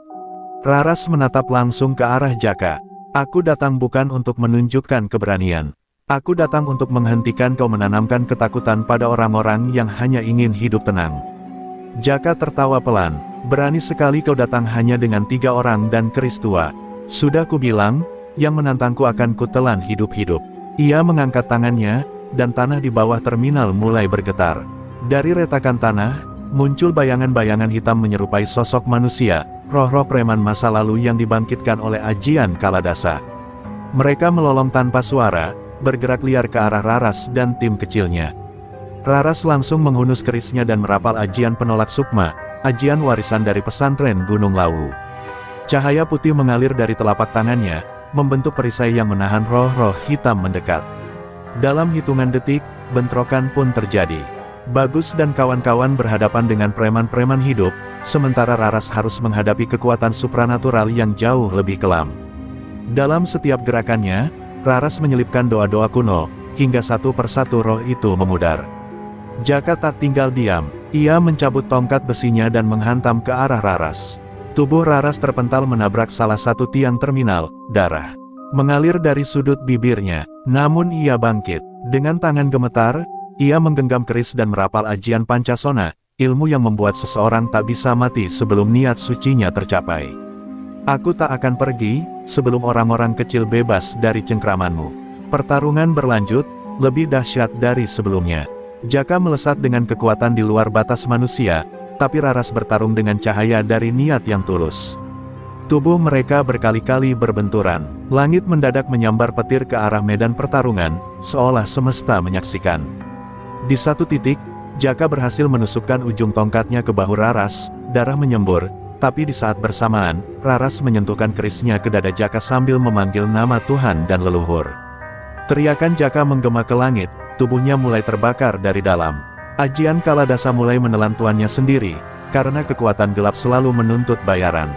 Raras menatap langsung ke arah Jaka. Aku datang bukan untuk menunjukkan keberanian. Aku datang untuk menghentikan kau menanamkan ketakutan pada orang-orang yang hanya ingin hidup tenang. Jaka tertawa pelan. Berani sekali kau datang hanya dengan 3 orang dan keris tua. Sudah kubilang, yang menantangku akan kutelan hidup-hidup. Ia mengangkat tangannya, dan tanah di bawah terminal mulai bergetar. Dari retakan tanah, muncul bayangan-bayangan hitam menyerupai sosok manusia, roh-roh preman masa lalu yang dibangkitkan oleh ajian Kaladasa. Mereka melolong tanpa suara, bergerak liar ke arah Raras dan tim kecilnya. Raras langsung menghunus kerisnya dan merapal ajian penolak sukma, ajian warisan dari pesantren Gunung Lawu. Cahaya putih mengalir dari telapak tangannya, membentuk perisai yang menahan roh-roh hitam mendekat. Dalam hitungan detik, bentrokan pun terjadi. Bagus dan kawan-kawan berhadapan dengan preman-preman hidup, sementara Raras harus menghadapi kekuatan supranatural yang jauh lebih kelam. Dalam setiap gerakannya, Raras menyelipkan doa-doa kuno, hingga satu persatu roh itu memudar. Jaka tak tinggal diam, ia mencabut tongkat besinya dan menghantam ke arah Raras. Tubuh Raras terpental menabrak salah satu tiang terminal, darah mengalir dari sudut bibirnya, namun ia bangkit. Dengan tangan gemetar, ia menggenggam keris dan merapal ajian Pancasona, ilmu yang membuat seseorang tak bisa mati sebelum niat sucinya tercapai. Aku tak akan pergi, sebelum orang-orang kecil bebas dari cengkramanmu. Pertarungan berlanjut, lebih dahsyat dari sebelumnya. Jaka melesat dengan kekuatan di luar batas manusia, tapi Raras bertarung dengan cahaya dari niat yang tulus. Tubuh mereka berkali-kali berbenturan. Langit mendadak menyambar petir ke arah medan pertarungan, seolah semesta menyaksikan. Di satu titik, Jaka berhasil menusukkan ujung tongkatnya ke bahu Raras, darah menyembur, tapi di saat bersamaan, Raras menyentuhkan kerisnya ke dada Jaka sambil memanggil nama Tuhan dan leluhur. Teriakan Jaka menggema ke langit, tubuhnya mulai terbakar dari dalam. Ajian Kaladasa mulai menelan tuannya sendiri, karena kekuatan gelap selalu menuntut bayaran.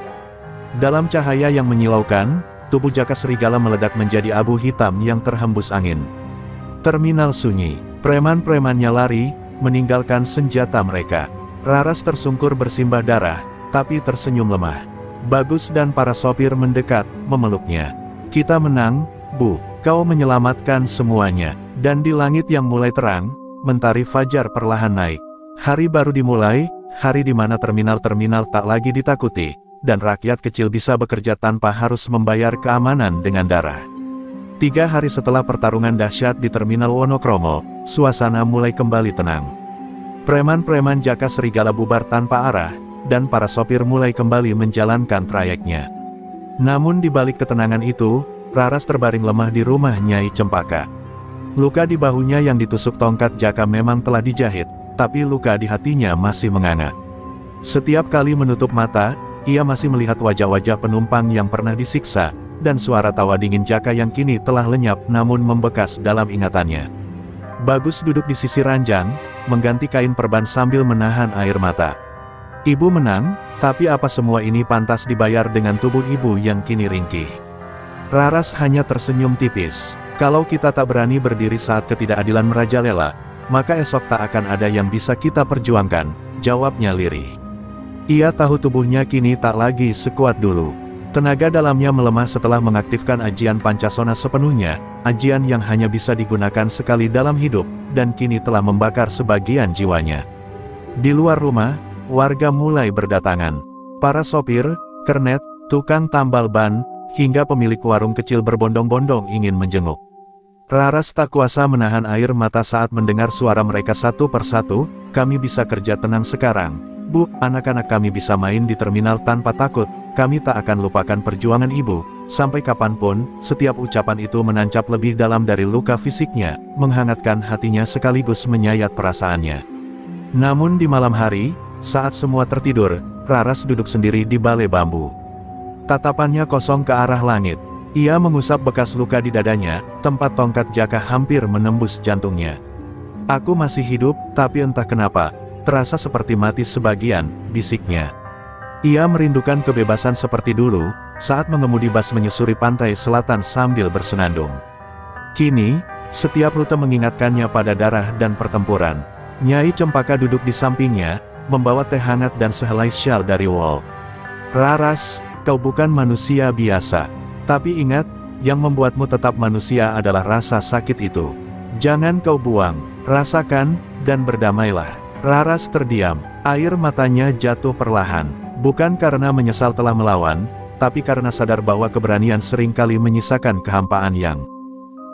Dalam cahaya yang menyilaukan, tubuh Jaka Serigala meledak menjadi abu hitam yang terhembus angin. Terminal sunyi, preman-premannya lari, meninggalkan senjata mereka. Raras tersungkur bersimbah darah, tapi tersenyum lemah. Bagus dan para sopir mendekat, memeluknya. Kita menang, Bu, kau menyelamatkan semuanya. Dan di langit yang mulai terang, mentari fajar perlahan naik. Hari baru dimulai, hari di mana terminal-terminal tak lagi ditakuti, dan rakyat kecil bisa bekerja tanpa harus membayar keamanan dengan darah. 3 hari setelah pertarungan dahsyat di terminal Wonokromo, suasana mulai kembali tenang. Preman-preman Jaka Serigala bubar tanpa arah, dan para sopir mulai kembali menjalankan trayeknya. Namun di balik ketenangan itu, Raras terbaring lemah di rumah Nyai Cempaka. Luka di bahunya yang ditusuk tongkat Jaka memang telah dijahit, tapi luka di hatinya masih menganga. Setiap kali menutup mata, ia masih melihat wajah-wajah penumpang yang pernah disiksa, dan suara tawa dingin Jaka yang kini telah lenyap namun membekas dalam ingatannya. Bagus duduk di sisi ranjang, mengganti kain perban sambil menahan air mata. Ibu menang, tapi apa semua ini pantas dibayar dengan tubuh ibu yang kini ringkih? Raras hanya tersenyum tipis. Kalau kita tak berani berdiri saat ketidakadilan merajalela, maka esok tak akan ada yang bisa kita perjuangkan, jawabnya lirih. Ia tahu tubuhnya kini tak lagi sekuat dulu. Tenaga dalamnya melemah setelah mengaktifkan ajian Pancasona sepenuhnya, ajian yang hanya bisa digunakan sekali dalam hidup, dan kini telah membakar sebagian jiwanya. Di luar rumah, warga mulai berdatangan. Para sopir, kernet, tukang tambal ban, hingga pemilik warung kecil berbondong-bondong ingin menjenguk. Raras tak kuasa menahan air mata saat mendengar suara mereka satu persatu. Kami bisa kerja tenang sekarang, Bu, anak-anak kami bisa main di terminal tanpa takut, kami tak akan lupakan perjuangan ibu, sampai kapanpun. Setiap ucapan itu menancap lebih dalam dari luka fisiknya, menghangatkan hatinya sekaligus menyayat perasaannya. Namun di malam hari, saat semua tertidur, Raras duduk sendiri di balai bambu. Tatapannya kosong ke arah langit. Ia mengusap bekas luka di dadanya, tempat tongkat Jaka hampir menembus jantungnya. Aku masih hidup, tapi entah kenapa, terasa seperti mati sebagian, bisiknya. Ia merindukan kebebasan seperti dulu, saat mengemudi bas menyusuri pantai selatan sambil bersenandung. Kini, setiap rute mengingatkannya pada darah dan pertempuran. Nyai Cempaka duduk di sampingnya, membawa teh hangat dan sehelai syal dari wol. "Raras, kau bukan manusia biasa. Tapi ingat, yang membuatmu tetap manusia adalah rasa sakit itu. Jangan kau buang, rasakan, dan berdamailah." Raras terdiam, air matanya jatuh perlahan. Bukan karena menyesal telah melawan, tapi karena sadar bahwa keberanian seringkali menyisakan kehampaan yang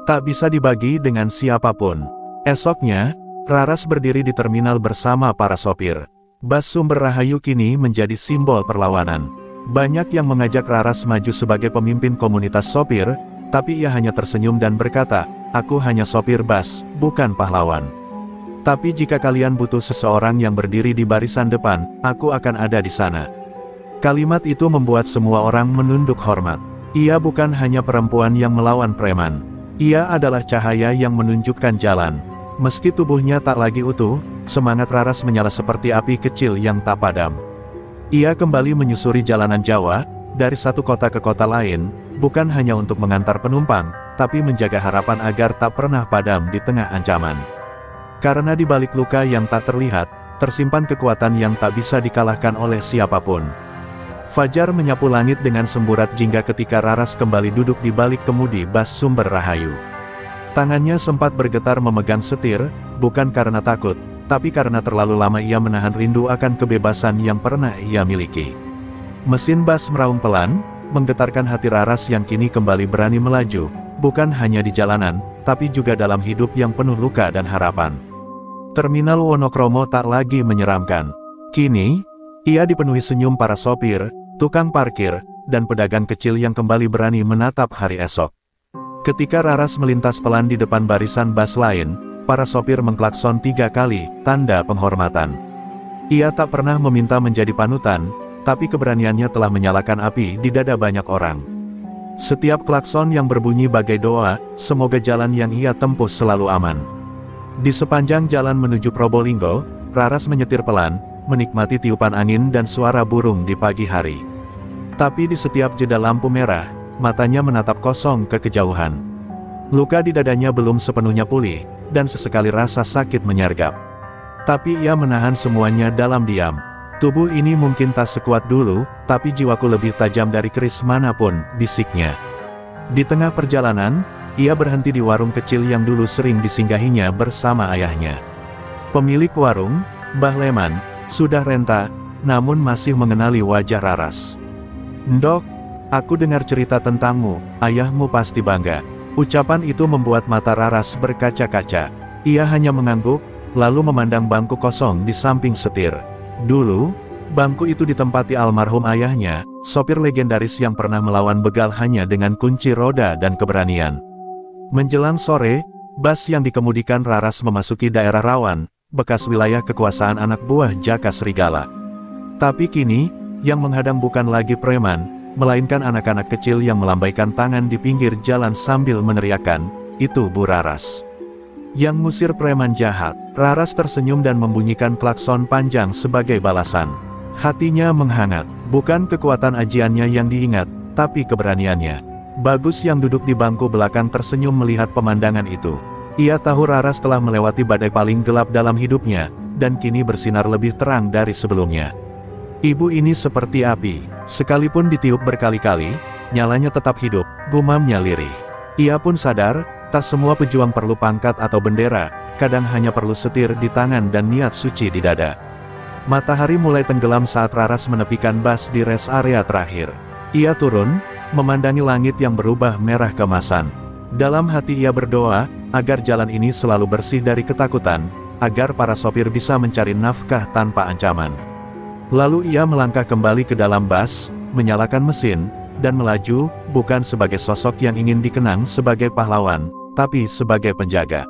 tak bisa dibagi dengan siapapun. Esoknya, Raras berdiri di terminal bersama para sopir. Bas Sumber Rahayu kini menjadi simbol perlawanan. Banyak yang mengajak Raras maju sebagai pemimpin komunitas sopir, tapi ia hanya tersenyum dan berkata, "Aku hanya sopir bas, bukan pahlawan. Tapi jika kalian butuh seseorang yang berdiri di barisan depan, aku akan ada di sana." Kalimat itu membuat semua orang menunduk hormat. Ia bukan hanya perempuan yang melawan preman. Ia adalah cahaya yang menunjukkan jalan. Meski tubuhnya tak lagi utuh, semangat Raras menyala seperti api kecil yang tak padam. Ia kembali menyusuri jalanan Jawa, dari satu kota ke kota lain, bukan hanya untuk mengantar penumpang, tapi menjaga harapan agar tak pernah padam di tengah ancaman. Karena di balik luka yang tak terlihat, tersimpan kekuatan yang tak bisa dikalahkan oleh siapapun. Fajar menyapu langit dengan semburat jingga ketika Raras kembali duduk di balik kemudi bas Sumber Rahayu. Tangannya sempat bergetar memegang setir, bukan karena takut, tapi karena terlalu lama ia menahan rindu akan kebebasan yang pernah ia miliki. Mesin bas meraung pelan, menggetarkan hati Raras yang kini kembali berani melaju, bukan hanya di jalanan, tapi juga dalam hidup yang penuh luka dan harapan. Terminal Wonokromo tak lagi menyeramkan. Kini, ia dipenuhi senyum para sopir, tukang parkir, dan pedagang kecil yang kembali berani menatap hari esok. Ketika Raras melintas pelan di depan barisan bas lain, para sopir mengklakson 3 kali, tanda penghormatan. Ia tak pernah meminta menjadi panutan, tapi keberaniannya telah menyalakan api di dada banyak orang. Setiap klakson yang berbunyi bagai doa, semoga jalan yang ia tempuh selalu aman. Di sepanjang jalan menuju Probolinggo, Raras menyetir pelan, menikmati tiupan angin dan suara burung di pagi hari. Tapi di setiap jeda lampu merah, matanya menatap kosong ke kejauhan. Luka di dadanya belum sepenuhnya pulih, dan sesekali rasa sakit menyergap. Tapi ia menahan semuanya dalam diam. "Tubuh ini mungkin tak sekuat dulu, tapi jiwaku lebih tajam dari keris manapun," bisiknya. Di tengah perjalanan, ia berhenti di warung kecil yang dulu sering disinggahinya bersama ayahnya. Pemilik warung, Mbah Leman, sudah renta, namun masih mengenali wajah Raras. "Ndok, aku dengar cerita tentangmu, ayahmu pasti bangga." Ucapan itu membuat mata Raras berkaca-kaca. Ia hanya mengangguk, lalu memandang bangku kosong di samping setir. Dulu, bangku itu ditempati almarhum ayahnya, sopir legendaris yang pernah melawan begal hanya dengan kunci roda dan keberanian. Menjelang sore, bas yang dikemudikan Raras memasuki daerah rawan, bekas wilayah kekuasaan anak buah Jaka Serigala. Tapi kini, yang menghadang bukan lagi preman, melainkan anak-anak kecil yang melambaikan tangan di pinggir jalan sambil meneriakkan, "Itu Bu Raras yang ngusir preman jahat." Raras tersenyum dan membunyikan klakson panjang sebagai balasan. Hatinya menghangat, bukan kekuatan ajiannya yang diingat, tapi keberaniannya. Bagus yang duduk di bangku belakang tersenyum melihat pemandangan itu. Ia tahu Raras telah melewati badai paling gelap dalam hidupnya, dan kini bersinar lebih terang dari sebelumnya. "Ibu ini seperti api, sekalipun ditiup berkali-kali, nyalanya tetap hidup," gumamnya lirih. Ia pun sadar, tak semua pejuang perlu pangkat atau bendera, kadang hanya perlu setir di tangan dan niat suci di dada. Matahari mulai tenggelam saat Raras menepikan bas di rest area terakhir. Ia turun, memandangi langit yang berubah merah keemasan. Dalam hati ia berdoa, agar jalan ini selalu bersih dari ketakutan, agar para sopir bisa mencari nafkah tanpa ancaman. Lalu ia melangkah kembali ke dalam bas, menyalakan mesin, dan melaju, bukan sebagai sosok yang ingin dikenang sebagai pahlawan, tapi sebagai penjaga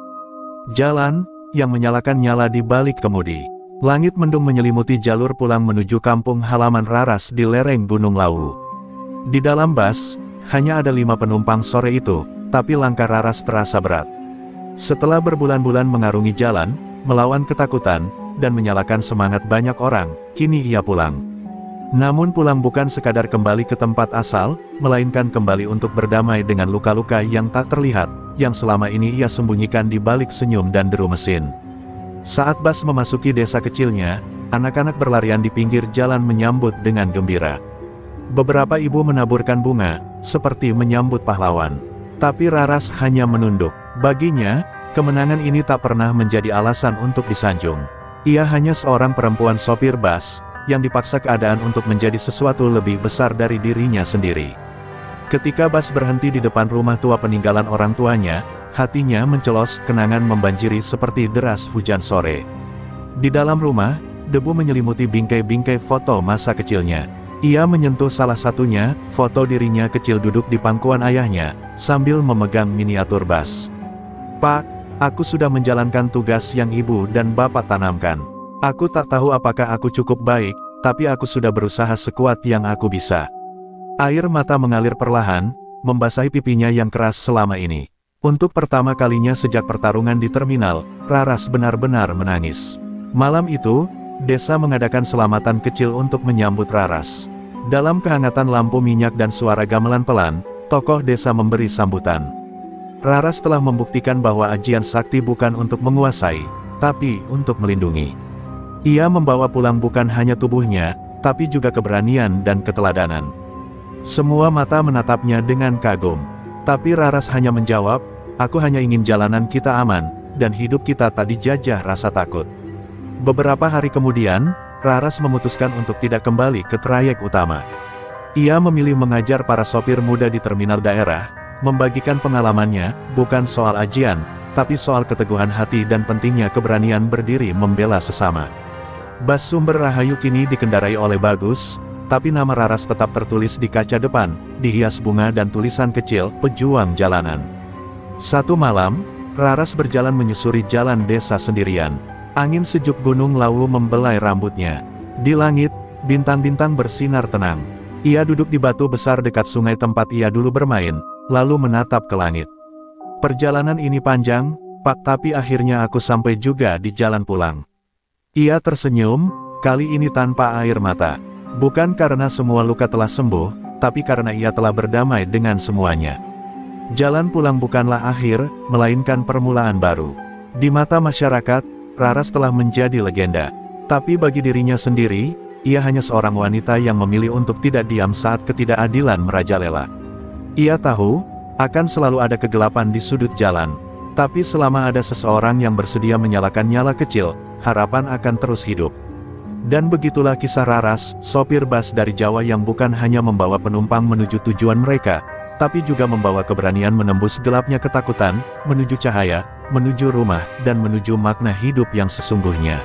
jalan, yang menyalakan nyala di balik kemudi. Langit mendung menyelimuti jalur pulang menuju kampung halaman Raras di lereng Gunung Lawu. Di dalam bas, hanya ada 5 penumpang sore itu, tapi langkah Raras terasa berat. Setelah berbulan-bulan mengarungi jalan, melawan ketakutan, dan menyalakan semangat banyak orang, kini ia pulang. Namun pulang bukan sekadar kembali ke tempat asal, melainkan kembali untuk berdamai dengan luka-luka yang tak terlihat, yang selama ini ia sembunyikan di balik senyum dan deru mesin. Saat Bas memasuki desa kecilnya, anak-anak berlarian di pinggir jalan menyambut dengan gembira. Beberapa ibu menaburkan bunga, seperti menyambut pahlawan. Tapi Raras hanya menunduk. Baginya, kemenangan ini tak pernah menjadi alasan untuk disanjung. Ia hanya seorang perempuan sopir bas, yang dipaksa keadaan untuk menjadi sesuatu lebih besar dari dirinya sendiri. Ketika Bas berhenti di depan rumah tua peninggalan orang tuanya, hatinya mencelos, kenangan membanjiri seperti deras hujan sore. Di dalam rumah, debu menyelimuti bingkai-bingkai foto masa kecilnya. Ia menyentuh salah satunya, foto dirinya kecil duduk di pangkuan ayahnya, sambil memegang miniatur Bas. "Pak, aku sudah menjalankan tugas yang ibu dan bapak tanamkan. Aku tak tahu apakah aku cukup baik, tapi aku sudah berusaha sekuat yang aku bisa." Air mata mengalir perlahan, membasahi pipinya yang keras selama ini. Untuk pertama kalinya sejak pertarungan di terminal, Raras benar-benar menangis. Malam itu, desa mengadakan selamatan kecil untuk menyambut Raras. Dalam kehangatan lampu minyak dan suara gamelan pelan, tokoh desa memberi sambutan. Raras telah membuktikan bahwa ajian sakti bukan untuk menguasai, tapi untuk melindungi. Ia membawa pulang bukan hanya tubuhnya, tapi juga keberanian dan keteladanan. Semua mata menatapnya dengan kagum. Tapi Raras hanya menjawab, "Aku hanya ingin jalanan kita aman, dan hidup kita tak dijajah rasa takut." Beberapa hari kemudian, Raras memutuskan untuk tidak kembali ke trayek utama. Ia memilih mengajar para sopir muda di terminal daerah, membagikan pengalamannya, bukan soal ajian, tapi soal keteguhan hati dan pentingnya keberanian berdiri membela sesama. Bas Sumber Rahayu kini dikendarai oleh Bagus, tapi nama Raras tetap tertulis di kaca depan, dihias bunga dan tulisan kecil, "Pejuang Jalanan." Satu malam, Raras berjalan menyusuri jalan desa sendirian. Angin sejuk Gunung Lawu membelai rambutnya. Di langit, bintang-bintang bersinar tenang. Ia duduk di batu besar dekat sungai tempat ia dulu bermain, lalu menatap ke langit. "Perjalanan ini panjang, Pak, tapi akhirnya aku sampai juga di jalan pulang." Ia tersenyum, kali ini tanpa air mata. Bukan karena semua luka telah sembuh, tapi karena ia telah berdamai dengan semuanya. Jalan pulang bukanlah akhir, melainkan permulaan baru. Di mata masyarakat, Raras telah menjadi legenda. Tapi bagi dirinya sendiri, ia hanya seorang wanita yang memilih untuk tidak diam saat ketidakadilan merajalela. Ia tahu, akan selalu ada kegelapan di sudut jalan. Tapi selama ada seseorang yang bersedia menyalakan nyala kecil, harapan akan terus hidup. Dan begitulah kisah Raras, sopir bas dari Jawa yang bukan hanya membawa penumpang menuju tujuan mereka, tapi juga membawa keberanian menembus gelapnya ketakutan, menuju cahaya, menuju rumah, dan menuju makna hidup yang sesungguhnya.